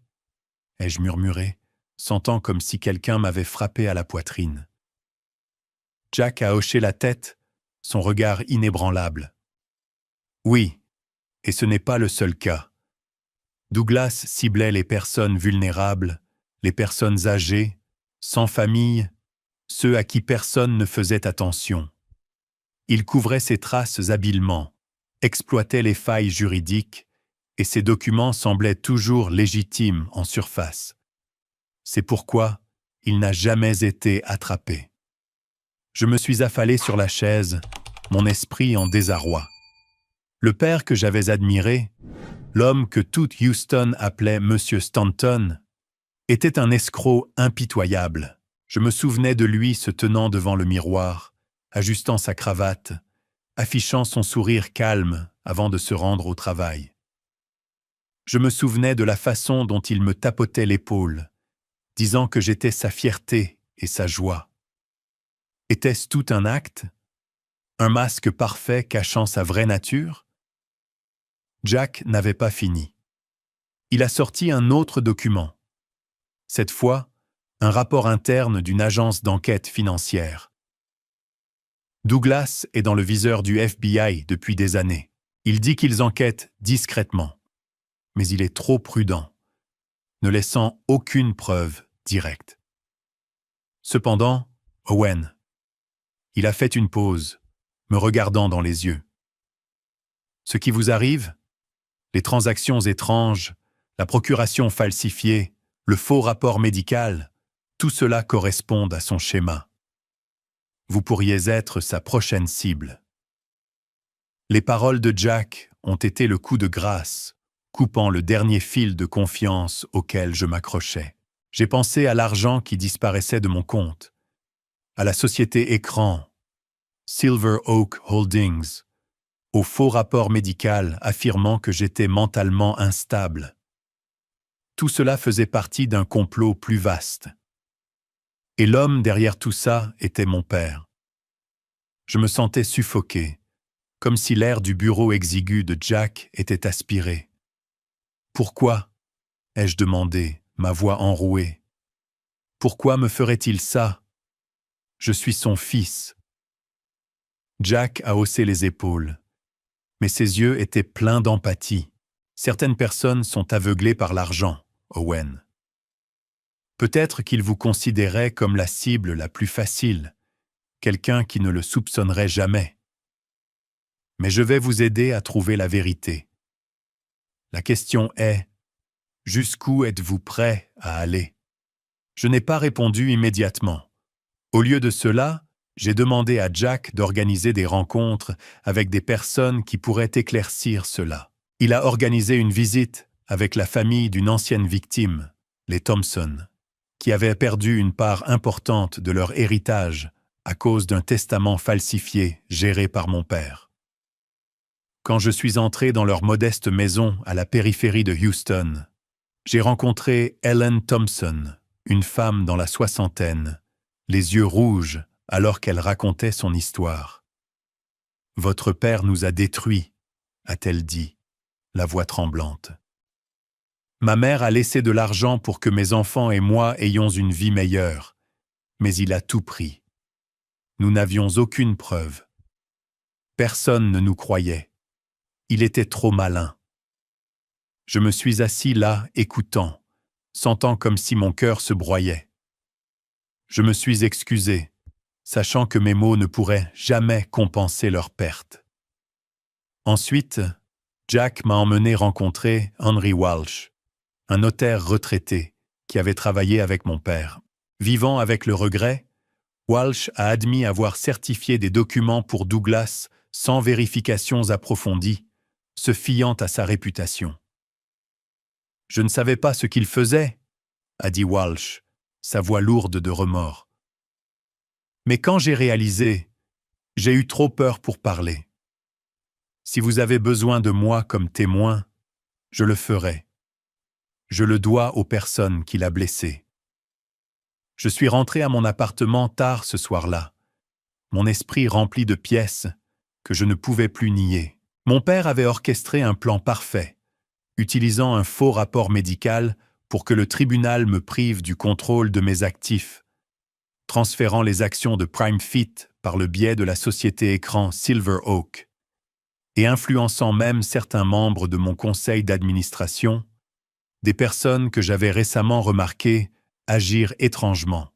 ai-je murmuré, sentant comme si quelqu'un m'avait frappé à la poitrine. Jack a hoché la tête, son regard inébranlable. Oui, et ce n'est pas le seul cas. Douglas ciblait les personnes vulnérables, les personnes âgées, sans famille, ceux à qui personne ne faisait attention. Il couvrait ses traces habilement, exploitait les failles juridiques et ces documents semblaient toujours légitimes en surface. C'est pourquoi il n'a jamais été attrapé. Je me suis affalé sur la chaise, mon esprit en désarroi. Le père que j'avais admiré, l'homme que tout Houston appelait Monsieur Stanton, était un escroc impitoyable. Je me souvenais de lui se tenant devant le miroir, ajustant sa cravate, affichant son sourire calme avant de se rendre au travail. Je me souvenais de la façon dont il me tapotait l'épaule, disant que j'étais sa fierté et sa joie. Était-ce tout un acte? Un masque parfait cachant sa vraie nature? Jack n'avait pas fini. Il a sorti un autre document. Cette fois, un rapport interne d'une agence d'enquête financière. Douglas est dans le viseur du FBI depuis des années. Il dit qu'ils enquêtent discrètement. Mais il est trop prudent, ne laissant aucune preuve directe. Cependant, Owen, il a fait une pause, me regardant dans les yeux. Ce qui vous arrive, les transactions étranges, la procuration falsifiée, le faux rapport médical, tout cela correspond à son schéma. Vous pourriez être sa prochaine cible. Les paroles de Jack ont été le coup de grâce, coupant le dernier fil de confiance auquel je m'accrochais. J'ai pensé à l'argent qui disparaissait de mon compte, à la société écran, Silver Oak Holdings, au faux rapport médical affirmant que j'étais mentalement instable. Tout cela faisait partie d'un complot plus vaste. Et l'homme derrière tout ça était mon père. Je me sentais suffoqué, comme si l'air du bureau exigu de Jack était aspiré. « Pourquoi ?» ai-je demandé, ma voix enrouée. « Pourquoi me ferait-il ça? Je suis son fils. » Jack a haussé les épaules, mais ses yeux étaient pleins d'empathie. Certaines personnes sont aveuglées par l'argent, Owen. Peut-être qu'il vous considérait comme la cible la plus facile, quelqu'un qui ne le soupçonnerait jamais. Mais je vais vous aider à trouver la vérité. La question est, jusqu'où êtes-vous prêt à aller? Je n'ai pas répondu immédiatement. Au lieu de cela, j'ai demandé à Jack d'organiser des rencontres avec des personnes qui pourraient éclaircir cela. Il a organisé une visite avec la famille d'une ancienne victime, les Thompson, qui avaient perdu une part importante de leur héritage à cause d'un testament falsifié géré par mon père. Quand je suis entré dans leur modeste maison à la périphérie de Houston, j'ai rencontré Ellen Thompson, une femme dans la soixantaine, les yeux rouges alors qu'elle racontait son histoire. « Votre père nous a détruits », a-t-elle dit, la voix tremblante. « Ma mère a laissé de l'argent pour que mes enfants et moi ayons une vie meilleure, mais il a tout pris. Nous n'avions aucune preuve. Personne ne nous croyait. Il était trop malin. » Je me suis assis là, écoutant, sentant comme si mon cœur se broyait. Je me suis excusé, sachant que mes mots ne pourraient jamais compenser leur perte. Ensuite, Jack m'a emmené rencontrer Henry Walsh, un notaire retraité qui avait travaillé avec mon père. Vivant avec le regret, Walsh a admis avoir certifié des documents pour Douglas sans vérifications approfondies, se fiant à sa réputation. « Je ne savais pas ce qu'il faisait, » a dit Walsh, sa voix lourde de remords. « Mais quand j'ai réalisé, j'ai eu trop peur pour parler. Si vous avez besoin de moi comme témoin, je le ferai. Je le dois aux personnes qu'il a blessées. » Je suis rentré à mon appartement tard ce soir-là, mon esprit rempli de pièces que je ne pouvais plus nier. Mon père avait orchestré un plan parfait, utilisant un faux rapport médical pour que le tribunal me prive du contrôle de mes actifs, transférant les actions de PrimeFit par le biais de la société écran Silver Oak, et influençant même certains membres de mon conseil d'administration, des personnes que j'avais récemment remarquées agir étrangement,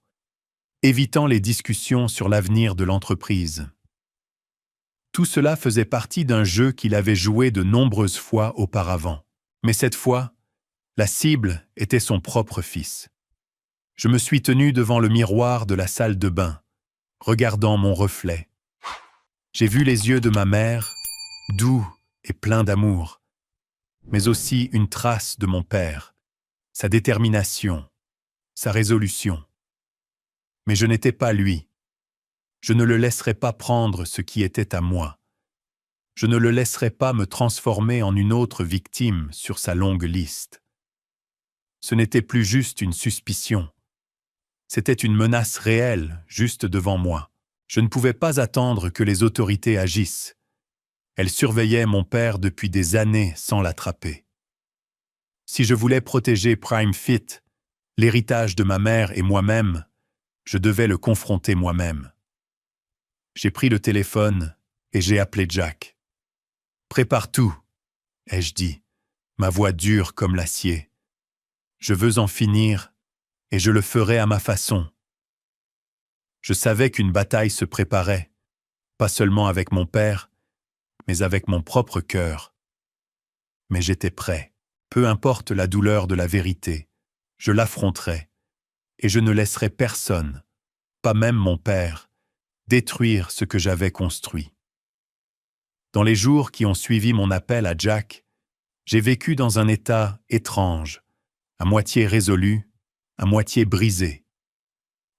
évitant les discussions sur l'avenir de l'entreprise. Tout cela faisait partie d'un jeu qu'il avait joué de nombreuses fois auparavant. Mais cette fois, la cible était son propre fils. Je me suis tenu devant le miroir de la salle de bain, regardant mon reflet. J'ai vu les yeux de ma mère, doux et pleins d'amour, mais aussi une trace de mon père, sa détermination, sa résolution. Mais je n'étais pas lui. Je ne le laisserais pas prendre ce qui était à moi. Je ne le laisserai pas me transformer en une autre victime sur sa longue liste. Ce n'était plus juste une suspicion. C'était une menace réelle, juste devant moi. Je ne pouvais pas attendre que les autorités agissent. Elles surveillaient mon père depuis des années sans l'attraper. Si je voulais protéger Prime Fit, l'héritage de ma mère et moi-même, je devais le confronter moi-même. J'ai pris le téléphone et j'ai appelé Jack. « Prépare tout », ai-je dit, ma voix dure comme l'acier. « Je veux en finir et je le ferai à ma façon. » Je savais qu'une bataille se préparait, pas seulement avec mon père, mais avec mon propre cœur. Mais j'étais prêt. Peu importe la douleur de la vérité, je l'affronterai, et je ne laisserai personne, pas même mon père, détruire ce que j'avais construit. Dans les jours qui ont suivi mon appel à Jack, j'ai vécu dans un état étrange, à moitié résolu, à moitié brisé.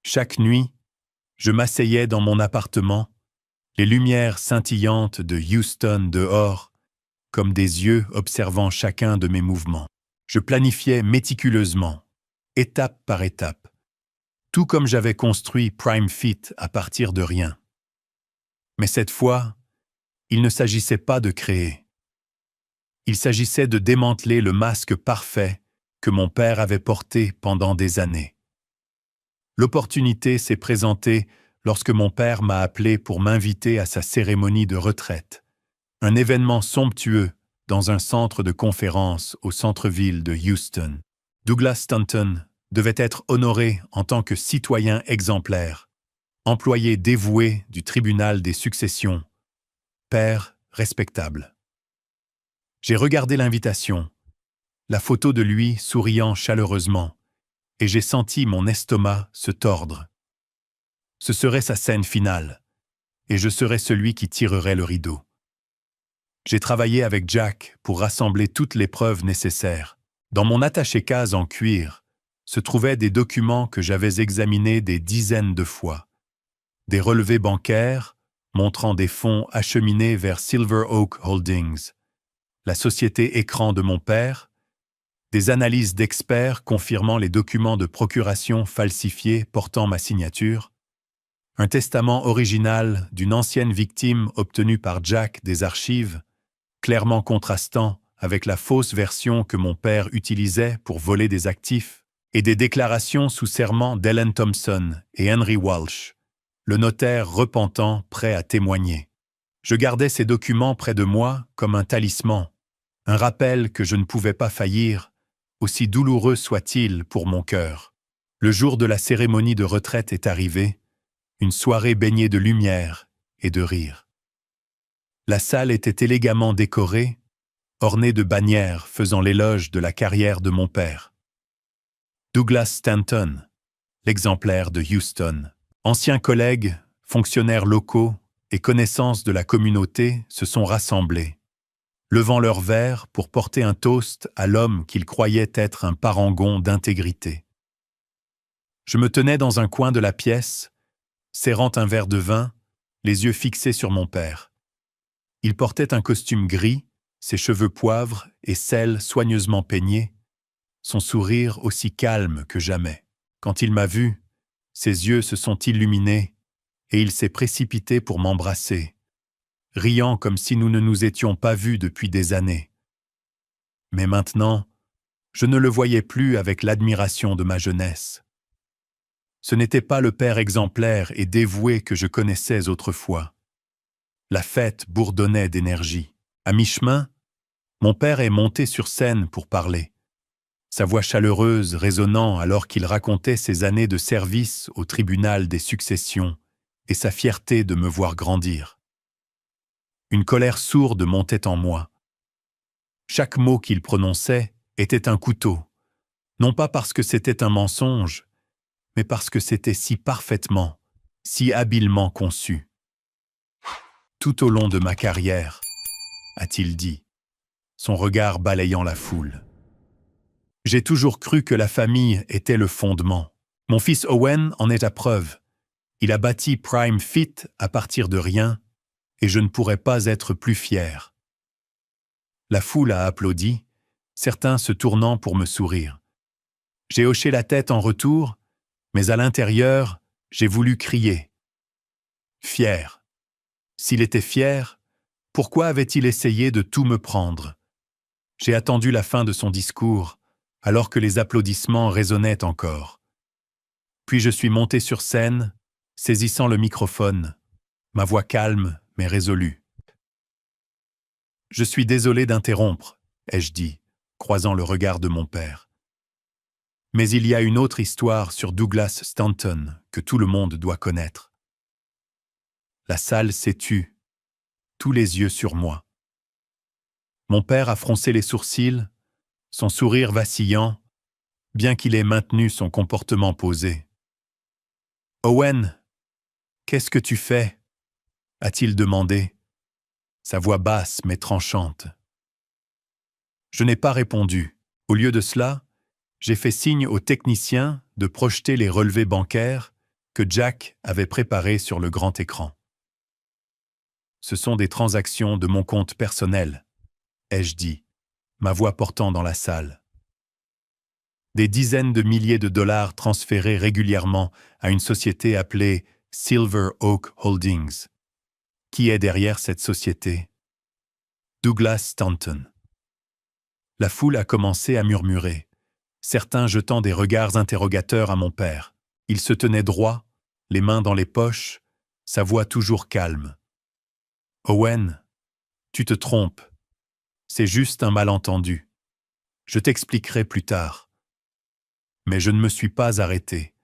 Chaque nuit, je m'asseyais dans mon appartement, les lumières scintillantes de Houston dehors, comme des yeux observant chacun de mes mouvements. Je planifiais méticuleusement, étape par étape, tout comme j'avais construit Prime Fit à partir de rien. Mais cette fois, il ne s'agissait pas de créer. Il s'agissait de démanteler le masque parfait que mon père avait porté pendant des années. L'opportunité s'est présentée lorsque mon père m'a appelé pour m'inviter à sa cérémonie de retraite, un événement somptueux dans un centre de conférence au centre-ville de Houston. Douglas Stanton devait être honoré en tant que citoyen exemplaire, employé dévoué du tribunal des successions, père respectable. J'ai regardé l'invitation, la photo de lui souriant chaleureusement, et j'ai senti mon estomac se tordre. Ce serait sa scène finale, et je serais celui qui tirerait le rideau. J'ai travaillé avec Jack pour rassembler toutes les preuves nécessaires. Dans mon attaché-case en cuir se trouvaient des documents que j'avais examinés des dizaines de fois. Des relevés bancaires montrant des fonds acheminés vers Silver Oak Holdings, la société écran de mon père, des analyses d'experts confirmant les documents de procuration falsifiés portant ma signature, un testament original d'une ancienne victime obtenu par Jack des archives, clairement contrastant avec la fausse version que mon père utilisait pour voler des actifs, et des déclarations sous serment d'Ellen Thompson et Henry Walsh, le notaire repentant prêt à témoigner. Je gardais ces documents près de moi comme un talisman, un rappel que je ne pouvais pas faillir, aussi douloureux soit-il pour mon cœur. Le jour de la cérémonie de retraite est arrivé, une soirée baignée de lumière et de rire. La salle était élégamment décorée, ornée de bannières faisant l'éloge de la carrière de mon père. Douglas Stanton, l'exemplaire de Houston. Anciens collègues, fonctionnaires locaux et connaissances de la communauté se sont rassemblés, levant leurs verres pour porter un toast à l'homme qu'ils croyaient être un parangon d'intégrité. Je me tenais dans un coin de la pièce, serrant un verre de vin, les yeux fixés sur mon père. Il portait un costume gris, ses cheveux poivre et sel soigneusement peignés, son sourire aussi calme que jamais. Quand il m'a vu, ses yeux se sont illuminés et il s'est précipité pour m'embrasser, riant comme si nous ne nous étions pas vus depuis des années. Mais maintenant, je ne le voyais plus avec l'admiration de ma jeunesse. Ce n'était pas le père exemplaire et dévoué que je connaissais autrefois. La fête bourdonnait d'énergie. À mi-chemin, mon père est monté sur scène pour parler. Sa voix chaleureuse résonnant alors qu'il racontait ses années de service au tribunal des successions et sa fierté de me voir grandir. Une colère sourde montait en moi. Chaque mot qu'il prononçait était un couteau, non pas parce que c'était un mensonge, mais parce que c'était si parfaitement, si habilement conçu. Tout au long de ma carrière, a-t-il dit, son regard balayant la foule. J'ai toujours cru que la famille était le fondement. Mon fils Owen en est la preuve. Il a bâti Prime Fit à partir de rien, et je ne pourrais pas être plus fier. La foule a applaudi, certains se tournant pour me sourire. J'ai hoché la tête en retour, mais à l'intérieur, j'ai voulu crier. Fier. S'il était fier, pourquoi avait-il essayé de tout me prendre? J'ai attendu la fin de son discours, alors que les applaudissements résonnaient encore. Puis je suis monté sur scène, saisissant le microphone, ma voix calme mais résolue. « Je suis désolé d'interrompre, » ai-je dit, croisant le regard de mon père. Mais il y a une autre histoire sur Douglas Stanton que tout le monde doit connaître. La salle s'est tue, tous les yeux sur moi. Mon père a froncé les sourcils, son sourire vacillant, bien qu'il ait maintenu son comportement posé. « Owen, qu'est-ce que tu fais ?» a-t-il demandé, sa voix basse mais tranchante. Je n'ai pas répondu. Au lieu de cela, j'ai fait signe au technicien de projeter les relevés bancaires que Jack avait préparés sur le grand écran. Ce sont des transactions de mon compte personnel, ai-je dit, ma voix portant dans la salle. Des dizaines de milliers de dollars transférés régulièrement à une société appelée Silver Oak Holdings. Qui est derrière cette société? Douglas Stanton. La foule a commencé à murmurer, certains jetant des regards interrogateurs à mon père. Il se tenait droit, les mains dans les poches, sa voix toujours calme. « Owen, tu te trompes. C'est juste un malentendu. Je t'expliquerai plus tard. » Mais je ne me suis pas arrêté.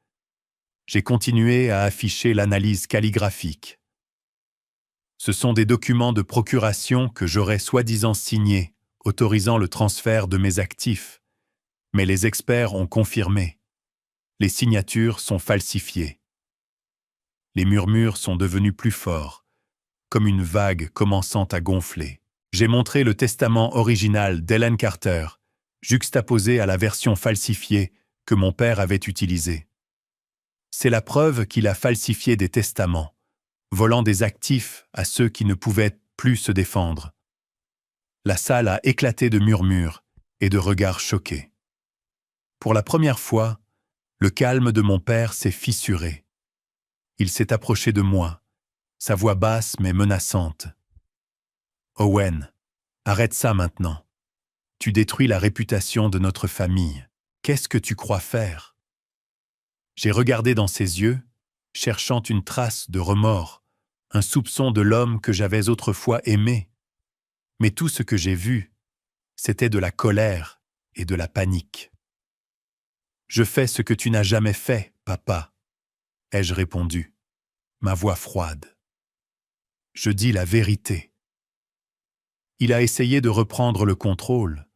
J'ai continué à afficher l'analyse calligraphique. Ce sont des documents de procuration que j'aurais soi-disant signés, autorisant le transfert de mes actifs. Mais les experts ont confirmé. Les signatures sont falsifiées. Les murmures sont devenus plus forts, comme une vague commençant à gonfler. J'ai montré le testament original d'Helen Carter, juxtaposé à la version falsifiée que mon père avait utilisée. C'est la preuve qu'il a falsifié des testaments, volant des actifs à ceux qui ne pouvaient plus se défendre. La salle a éclaté de murmures et de regards choqués. Pour la première fois, le calme de mon père s'est fissuré. Il s'est approché de moi, sa voix basse mais menaçante. « Owen, arrête ça maintenant. Tu détruis la réputation de notre famille. Qu'est-ce que tu crois faire ?» J'ai regardé dans ses yeux, cherchant une trace de remords, un soupçon de l'homme que j'avais autrefois aimé. Mais tout ce que j'ai vu, c'était de la colère et de la panique. « Je fais ce que tu n'as jamais fait, papa, » ai-je répondu, ma voix froide. « Je dis la vérité. » Il a essayé de reprendre le contrôle,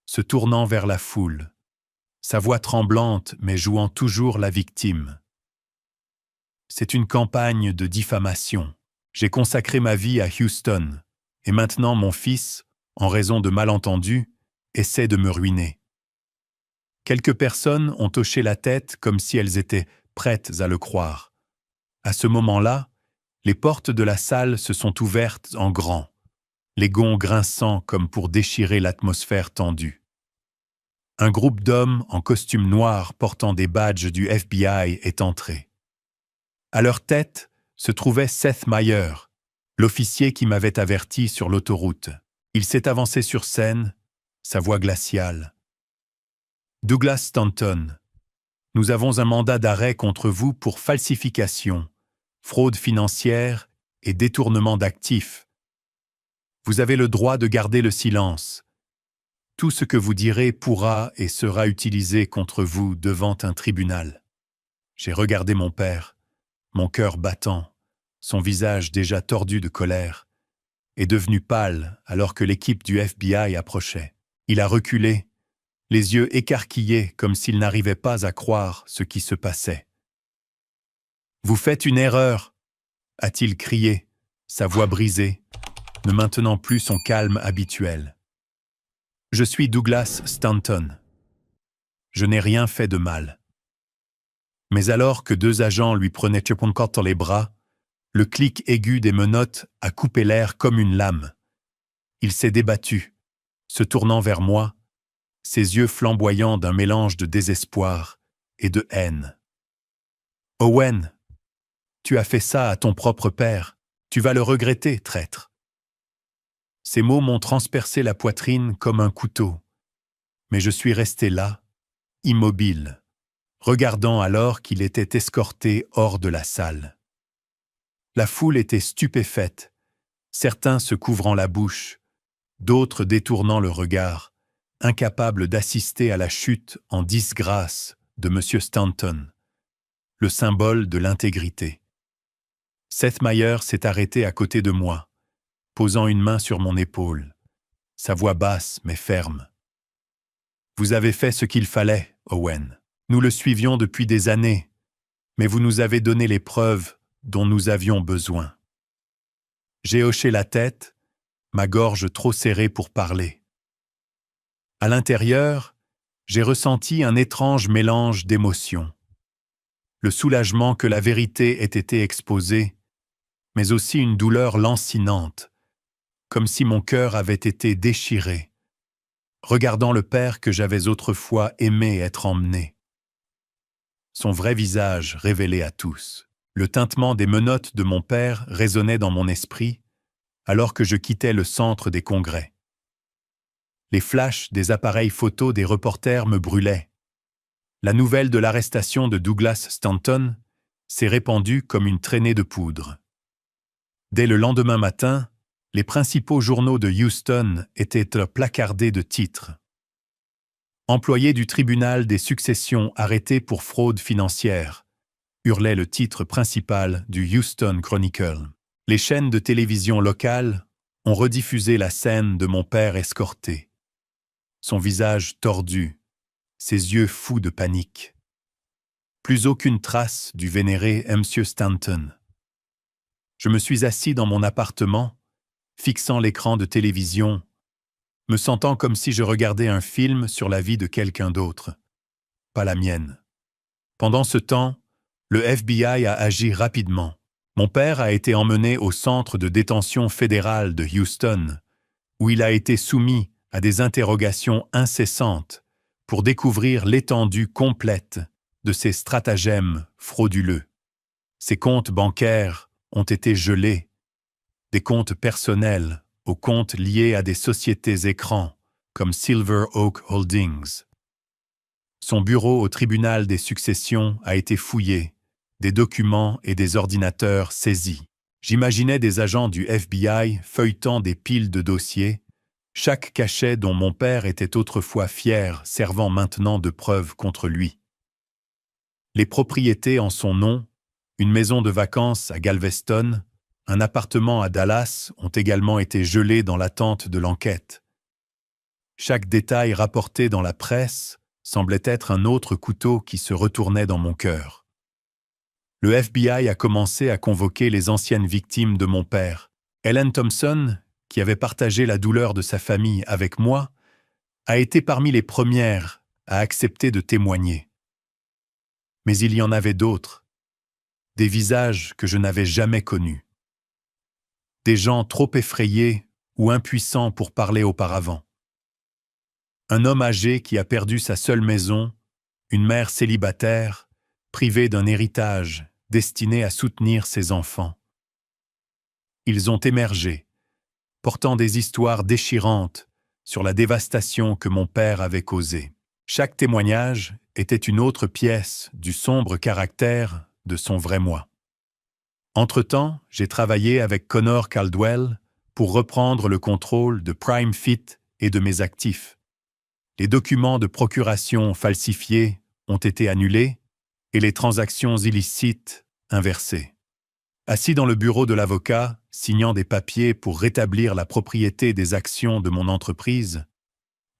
se tournant vers la foule, sa voix tremblante mais jouant toujours la victime. C'est une campagne de diffamation. J'ai consacré ma vie à Houston, et maintenant mon fils, en raison de malentendus, essaie de me ruiner. Quelques personnes ont hoché la tête comme si elles étaient prêtes à le croire. À ce moment-là, les portes de la salle se sont ouvertes en grand, les gonds grinçant comme pour déchirer l'atmosphère tendue. Un groupe d'hommes en costume noir portant des badges du FBI est entré. À leur tête se trouvait Seth Meyer, l'officier qui m'avait averti sur l'autoroute. Il s'est avancé sur scène, sa voix glaciale. « Douglas Stanton, nous avons un mandat d'arrêt contre vous pour falsification, fraude financière et détournement d'actifs. Vous avez le droit de garder le silence. Tout ce que vous direz pourra et sera utilisé contre vous devant un tribunal. » J'ai regardé mon père, mon cœur battant, son visage déjà tordu de colère, est devenu pâle alors que l'équipe du FBI approchait. Il a reculé, les yeux écarquillés comme s'il n'arrivait pas à croire ce qui se passait. « Vous faites une erreur !» a-t-il crié, sa voix brisée, ne maintenant plus son calme habituel. « Je suis Douglas Stanton. Je n'ai rien fait de mal. » Mais alors que deux agents lui prenaient dans les bras, le clic aigu des menottes a coupé l'air comme une lame. Il s'est débattu, se tournant vers moi, ses yeux flamboyants d'un mélange de désespoir et de haine. « Owen, tu as fait ça à ton propre père. Tu vas le regretter, traître. » Ces mots m'ont transpercé la poitrine comme un couteau, mais je suis resté là, immobile, regardant alors qu'il était escorté hors de la salle. La foule était stupéfaite, certains se couvrant la bouche, d'autres détournant le regard, incapables d'assister à la chute en disgrâce de M. Stanton, le symbole de l'intégrité. Seth Meyer s'est arrêté à côté de moi, posant une main sur mon épaule, sa voix basse mais ferme. « Vous avez fait ce qu'il fallait, Owen. Nous le suivions depuis des années, mais vous nous avez donné les preuves dont nous avions besoin. » J'ai hoché la tête, ma gorge trop serrée pour parler. À l'intérieur, j'ai ressenti un étrange mélange d'émotions. Le soulagement que la vérité ait été exposée, mais aussi une douleur lancinante, comme si mon cœur avait été déchiré, regardant le père que j'avais autrefois aimé être emmené. Son vrai visage révélé à tous. Le tintement des menottes de mon père résonnait dans mon esprit, alors que je quittais le centre des congrès. Les flashs des appareils photo des reporters me brûlaient. La nouvelle de l'arrestation de Douglas Stanton s'est répandue comme une traînée de poudre. Dès le lendemain matin, les principaux journaux de Houston étaient placardés de titres. Employé du tribunal des successions arrêté pour fraude financière, hurlait le titre principal du Houston Chronicle. Les chaînes de télévision locales ont rediffusé la scène de mon père escorté. Son visage tordu, ses yeux fous de panique. Plus aucune trace du vénéré M. Stanton. Je me suis assis dans mon appartement, fixant l'écran de télévision, me sentant comme si je regardais un film sur la vie de quelqu'un d'autre, pas la mienne. Pendant ce temps, le FBI a agi rapidement. Mon père a été emmené au centre de détention fédéral de Houston, où il a été soumis à des interrogations incessantes pour découvrir l'étendue complète de ses stratagèmes frauduleux. Ses comptes bancaires ont été gelés, des comptes personnels aux comptes liés à des sociétés écrans comme Silver Oak Holdings. Son bureau au tribunal des successions a été fouillé, des documents et des ordinateurs saisis. J'imaginais des agents du FBI feuilletant des piles de dossiers, chaque cachet dont mon père était autrefois fier servant maintenant de preuve contre lui. Les propriétés en son nom, une maison de vacances à Galveston, un appartement à Dallas ont également été gelés dans l'attente de l'enquête. Chaque détail rapporté dans la presse semblait être un autre couteau qui se retournait dans mon cœur. Le FBI a commencé à convoquer les anciennes victimes de mon père. Ellen Thompson, qui avait partagé la douleur de sa famille avec moi, a été parmi les premières à accepter de témoigner. Mais il y en avait d'autres, des visages que je n'avais jamais connus. Des gens trop effrayés ou impuissants pour parler auparavant. Un homme âgé qui a perdu sa seule maison, une mère célibataire, privée d'un héritage destiné à soutenir ses enfants. Ils ont émergé, portant des histoires déchirantes sur la dévastation que mon père avait causée. Chaque témoignage était une autre pièce du sombre caractère de son vrai moi. Entre-temps, j'ai travaillé avec Connor Caldwell pour reprendre le contrôle de Prime Fit et de mes actifs. Les documents de procuration falsifiés ont été annulés et les transactions illicites inversées. Assis dans le bureau de l'avocat, signant des papiers pour rétablir la propriété des actions de mon entreprise,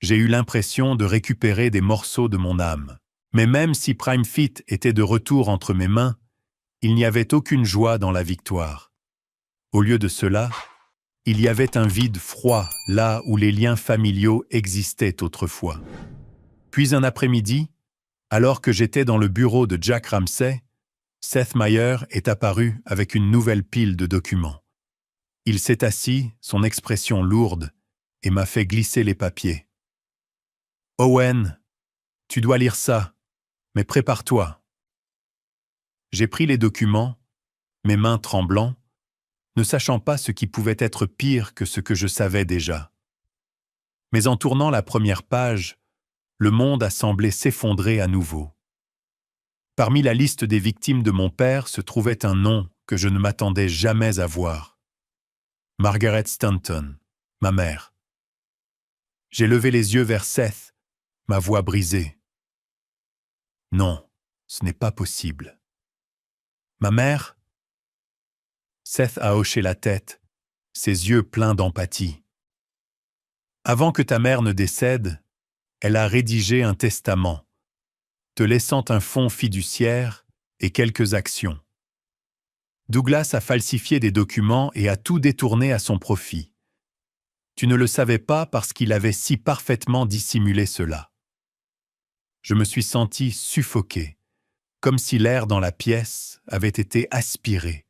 j'ai eu l'impression de récupérer des morceaux de mon âme. Mais même si PrimeFit était de retour entre mes mains, il n'y avait aucune joie dans la victoire. Au lieu de cela, il y avait un vide froid là où les liens familiaux existaient autrefois. Puis un après-midi, alors que j'étais dans le bureau de Jack Ramsay, Seth Meyer est apparu avec une nouvelle pile de documents. Il s'est assis, son expression lourde, et m'a fait glisser les papiers. « Owen, tu dois lire ça, mais prépare-toi. » J'ai pris les documents, mes mains tremblant, ne sachant pas ce qui pouvait être pire que ce que je savais déjà. Mais en tournant la première page, le monde a semblé s'effondrer à nouveau. Parmi la liste des victimes de mon père se trouvait un nom que je ne m'attendais jamais à voir. Margaret Stanton, ma mère. J'ai levé les yeux vers Seth, ma voix brisée. Non, ce n'est pas possible. Ma mère? Seth a hoché la tête, ses yeux pleins d'empathie. Avant que ta mère ne décède, elle a rédigé un testament, te laissant un fonds fiduciaire et quelques actions. Douglas a falsifié des documents et a tout détourné à son profit. Tu ne le savais pas parce qu'il avait si parfaitement dissimulé cela. Je me suis senti suffoqué, comme si l'air dans la pièce avait été aspiré.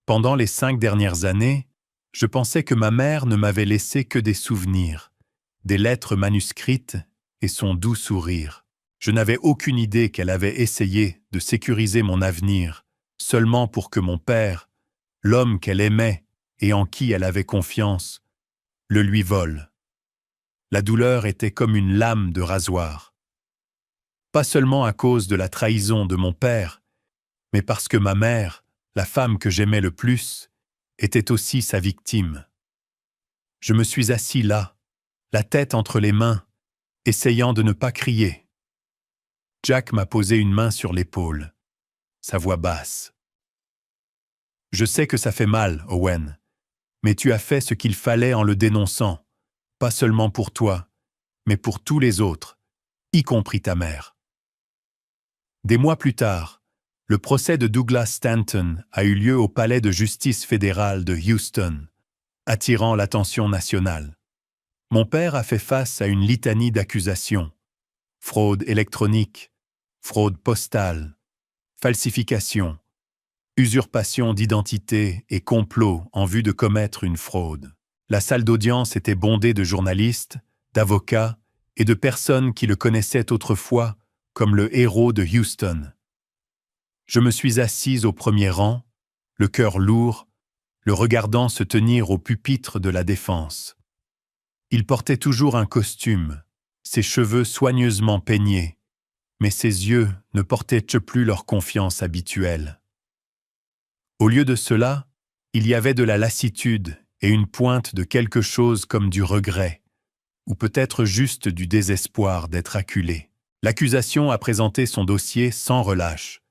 Pendant les 5 dernières années, je pensais que ma mère ne m'avait laissé que des souvenirs, des lettres manuscrites et son doux sourire. Je n'avais aucune idée qu'elle avait essayé de sécuriser mon avenir, seulement pour que mon père, l'homme qu'elle aimait et en qui elle avait confiance, le lui vole. La douleur était comme une lame de rasoir. Pas seulement à cause de la trahison de mon père, mais parce que ma mère, la femme que j'aimais le plus, était aussi sa victime. Je me suis assis là, la tête entre les mains, essayant de ne pas crier. Jack m'a posé une main sur l'épaule, sa voix basse. « Je sais que ça fait mal, Owen, mais tu as fait ce qu'il fallait en le dénonçant, pas seulement pour toi, mais pour tous les autres, y compris ta mère. » Des mois plus tard, le procès de Douglas Stanton a eu lieu au palais de justice fédéral de Houston, attirant l'attention nationale. Mon père a fait face à une litanie d'accusations. Fraude électronique, fraude postale, falsification, usurpation d'identité et complot en vue de commettre une fraude. La salle d'audience était bondée de journalistes, d'avocats et de personnes qui le connaissaient autrefois comme le héros de Houston. Je me suis assise au premier rang, le cœur lourd, le regardant se tenir au pupitre de la défense. Il portait toujours un costume, ses cheveux soigneusement peignés, mais ses yeux ne portaient plus leur confiance habituelle. Au lieu de cela, il y avait de la lassitude et une pointe de quelque chose comme du regret, ou peut-être juste du désespoir d'être acculé. L'accusation a présenté son dossier sans relâche.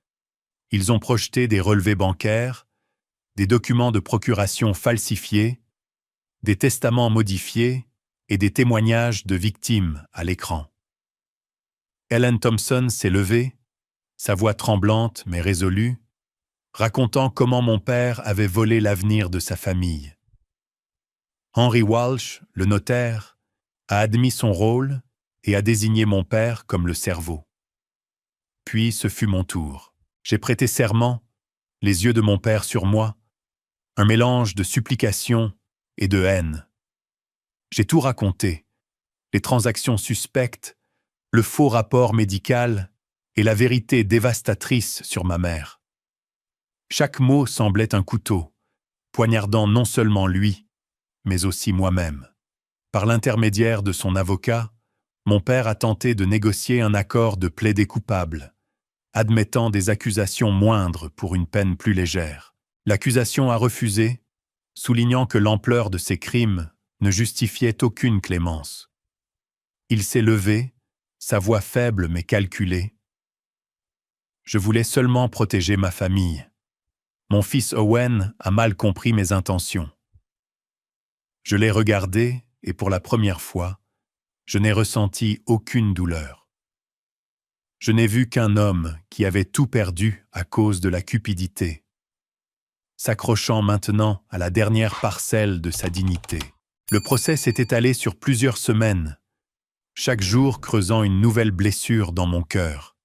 Ils ont projeté des relevés bancaires, des documents de procuration falsifiés, des testaments modifiés et des témoignages de victimes à l'écran. Ellen Thompson s'est levée, sa voix tremblante mais résolue, racontant comment mon père avait volé l'avenir de sa famille. Henry Walsh, le notaire, a admis son rôle et a désigné mon père comme le cerveau. Puis ce fut mon tour. J'ai prêté serment, les yeux de mon père sur moi, un mélange de supplication et de haine. J'ai tout raconté, les transactions suspectes, le faux rapport médical et la vérité dévastatrice sur ma mère. Chaque mot semblait un couteau, poignardant non seulement lui, mais aussi moi-même. Par l'intermédiaire de son avocat, mon père a tenté de négocier un accord de plaidé coupable, admettant des accusations moindres pour une peine plus légère. L'accusation a refusé, soulignant que l'ampleur de ses crimes ne justifiait aucune clémence. Il s'est levé, sa voix faible mais calculée. « Je voulais seulement protéger ma famille. Mon fils Owen a mal compris mes intentions. Je l'ai regardé et pour la première fois, je n'ai ressenti aucune douleur. Je n'ai vu qu'un homme qui avait tout perdu à cause de la cupidité, s'accrochant maintenant à la dernière parcelle de sa dignité. Le procès s'est étalé sur plusieurs semaines, chaque jour creusant une nouvelle blessure dans mon cœur.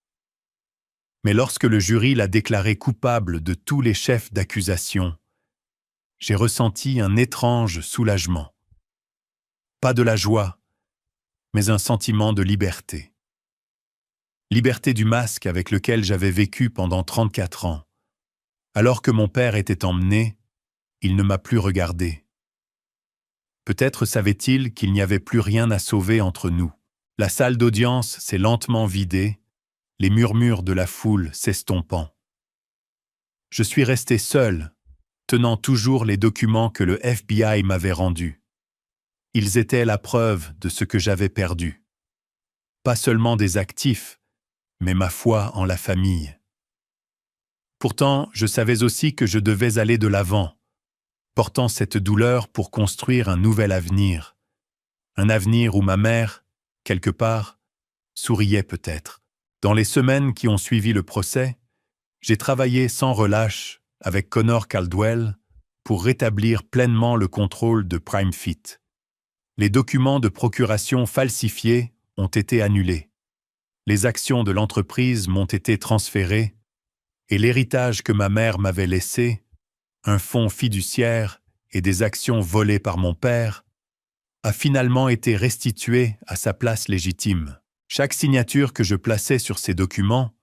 Mais lorsque le jury l'a déclaré coupable de tous les chefs d'accusation, j'ai ressenti un étrange soulagement. Pas de la joie, mais un sentiment de liberté. Liberté du masque avec lequel j'avais vécu pendant 34 ans. Alors que mon père était emmené, il ne m'a plus regardé. Peut-être savait-il qu'il n'y avait plus rien à sauver entre nous. La salle d'audience s'est lentement vidée, les murmures de la foule s'estompant. Je suis resté seul, tenant toujours les documents que le FBI m'avait rendus. Ils étaient la preuve de ce que j'avais perdu. Pas seulement des actifs, mais ma foi en la famille. Pourtant, je savais aussi que je devais aller de l'avant, portant cette douleur pour construire un nouvel avenir. Un avenir où ma mère, quelque part, souriait peut-être. Dans les semaines qui ont suivi le procès, j'ai travaillé sans relâche avec Connor Caldwell pour rétablir pleinement le contrôle de PrimeFit. Les documents de procuration falsifiés ont été annulés. Les actions de l'entreprise m'ont été transférées et l'héritage que ma mère m'avait laissé, un fonds fiduciaire et des actions volées par mon père, a finalement été restitué à sa place légitime. Chaque signature que je plaçais sur ces documents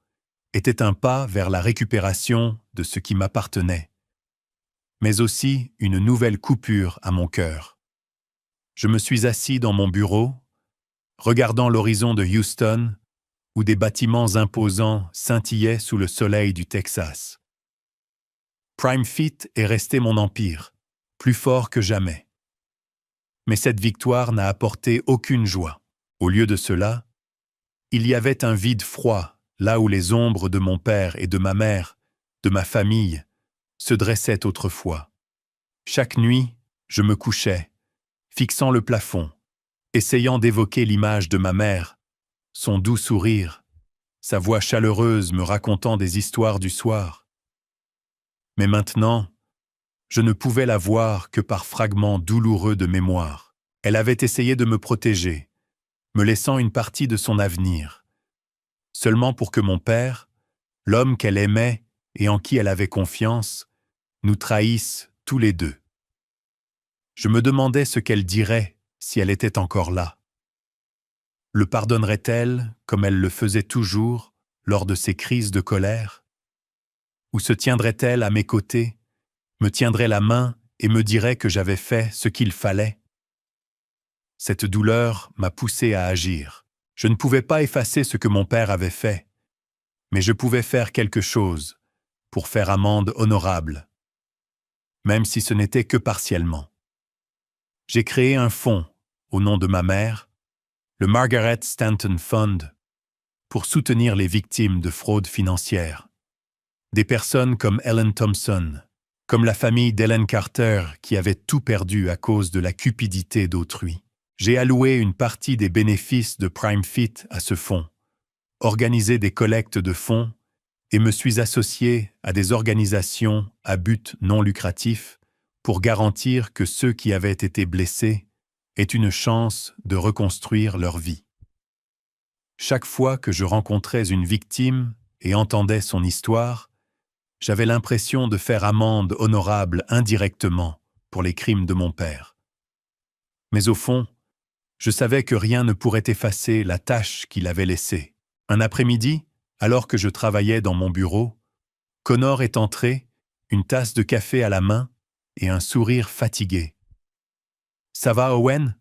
était un pas vers la récupération de ce qui m'appartenait, mais aussi une nouvelle coupure à mon cœur. Je me suis assis dans mon bureau, regardant l'horizon de Houston, où des bâtiments imposants scintillaient sous le soleil du Texas. PrimeFit est resté mon empire, plus fort que jamais. Mais cette victoire n'a apporté aucune joie. Au lieu de cela, il y avait un vide froid, là où les ombres de mon père et de ma mère, de ma famille, se dressaient autrefois. Chaque nuit, je me couchais, fixant le plafond, essayant d'évoquer l'image de ma mère, son doux sourire, sa voix chaleureuse me racontant des histoires du soir. Mais maintenant, je ne pouvais la voir que par fragments douloureux de mémoire. Elle avait essayé de me protéger, me laissant une partie de son avenir, seulement pour que mon père, l'homme qu'elle aimait et en qui elle avait confiance, nous trahisse tous les deux. Je me demandais ce qu'elle dirait si elle était encore là. Le pardonnerait-elle comme elle le faisait toujours lors de ses crises de colère? Ou se tiendrait-elle à mes côtés, me tiendrait la main et me dirait que j'avais fait ce qu'il fallait? Cette douleur m'a poussé à agir. Je ne pouvais pas effacer ce que mon père avait fait, mais je pouvais faire quelque chose pour faire amende honorable, même si ce n'était que partiellement. J'ai créé un fonds, au nom de ma mère, le Margaret Stanton Fund, pour soutenir les victimes de fraude financière. Des personnes comme Ellen Thompson, comme la famille d'Ellen Carter qui avait tout perdu à cause de la cupidité d'autrui. J'ai alloué une partie des bénéfices de PrimeFit à ce fonds, organisé des collectes de fonds et me suis associé à des organisations à but non lucratif pour garantir que ceux qui avaient été blessés aient une chance de reconstruire leur vie. Chaque fois que je rencontrais une victime et entendais son histoire, j'avais l'impression de faire amende honorable indirectement pour les crimes de mon père. Mais au fond, je savais que rien ne pourrait effacer la tache qu'il avait laissée. Un après-midi, alors que je travaillais dans mon bureau, Connor est entré, une tasse de café à la main et un sourire fatigué. « Ça va, Owen ?»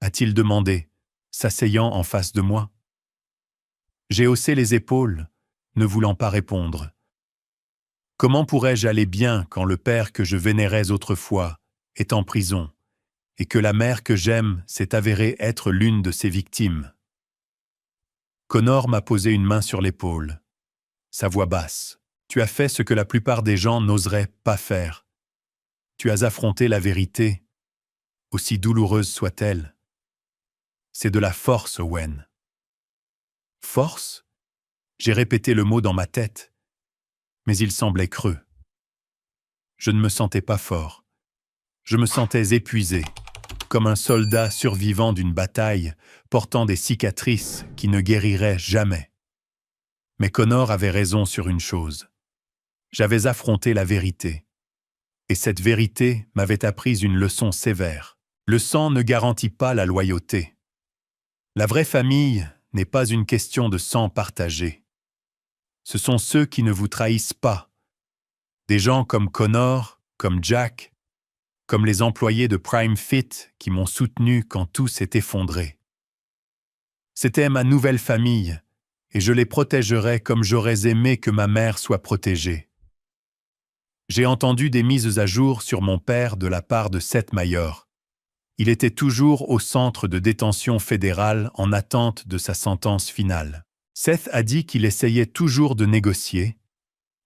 a-t-il demandé, s'asseyant en face de moi. J'ai haussé les épaules, ne voulant pas répondre. Comment pourrais-je aller bien quand le père que je vénérais autrefois est en prison et que la mère que j'aime s'est avérée être l'une de ses victimes? Connor m'a posé une main sur l'épaule. Sa voix basse. « Tu as fait ce que la plupart des gens n'oseraient pas faire. Tu as affronté la vérité, aussi douloureuse soit-elle. C'est de la force, Owen. Force? J'ai répété le mot dans ma tête, mais il semblait creux. Je ne me sentais pas fort. Je me sentais épuisé, comme un soldat survivant d'une bataille, portant des cicatrices qui ne guériraient jamais. Mais Connor avait raison sur une chose. J'avais affronté la vérité. Et cette vérité m'avait appris une leçon sévère. Le sang ne garantit pas la loyauté. La vraie famille n'est pas une question de sang partagé. Ce sont ceux qui ne vous trahissent pas. Des gens comme Connor, comme Jack, comme les employés de Prime Fit qui m'ont soutenu quand tout s'est effondré. C'était ma nouvelle famille, et je les protégerais comme j'aurais aimé que ma mère soit protégée. J'ai entendu des mises à jour sur mon père de la part de Seth Mayor. Il était toujours au centre de détention fédérale en attente de sa sentence finale. Seth a dit qu'il essayait toujours de négocier,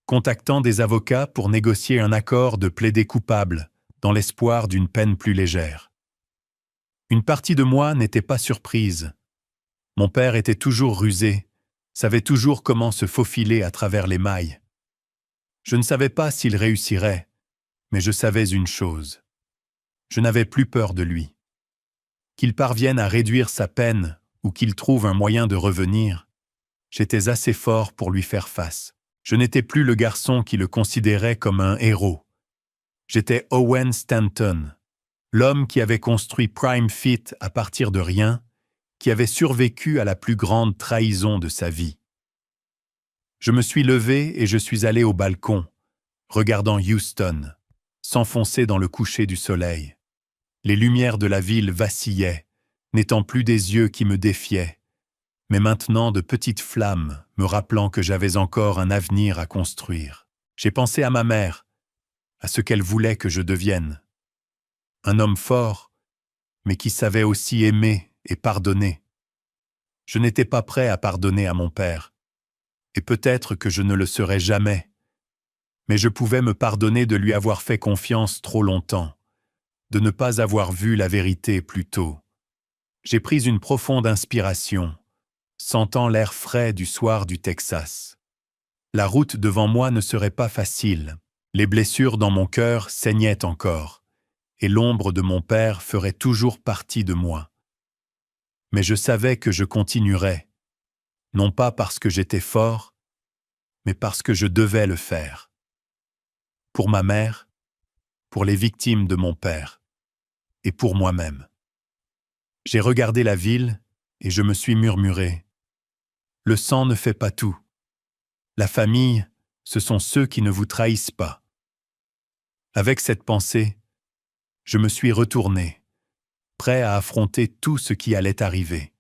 contactant des avocats pour négocier un accord de plaider coupable, dans l'espoir d'une peine plus légère. Une partie de moi n'était pas surprise. Mon père était toujours rusé, savait toujours comment se faufiler à travers les mailles. Je ne savais pas s'il réussirait, mais je savais une chose. Je n'avais plus peur de lui. Qu'il parvienne à réduire sa peine ou qu'il trouve un moyen de revenir, j'étais assez fort pour lui faire face. Je n'étais plus le garçon qui le considérait comme un héros. J'étais Owen Stanton, l'homme qui avait construit Prime Fit à partir de rien, qui avait survécu à la plus grande trahison de sa vie. Je me suis levé et je suis allé au balcon, regardant Houston, s'enfoncer dans le coucher du soleil. Les lumières de la ville vacillaient, n'étant plus des yeux qui me défiaient, mais maintenant de petites flammes me rappelant que j'avais encore un avenir à construire. J'ai pensé à ma mère, à ce qu'elle voulait que je devienne. Un homme fort, mais qui savait aussi aimer et pardonner. Je n'étais pas prêt à pardonner à mon père, et peut-être que je ne le serai jamais, mais je pouvais me pardonner de lui avoir fait confiance trop longtemps, de ne pas avoir vu la vérité plus tôt. J'ai pris une profonde inspiration, sentant l'air frais du soir du Texas. La route devant moi ne serait pas facile. Les blessures dans mon cœur saignaient encore, et l'ombre de mon père ferait toujours partie de moi. Mais je savais que je continuerais, non pas parce que j'étais fort, mais parce que je devais le faire. Pour ma mère, pour les victimes de mon père, et pour moi-même. J'ai regardé la ville et je me suis murmuré. Le sang ne fait pas tout. La famille, ce sont ceux qui ne vous trahissent pas. Avec cette pensée, je me suis retourné, prêt à affronter tout ce qui allait arriver.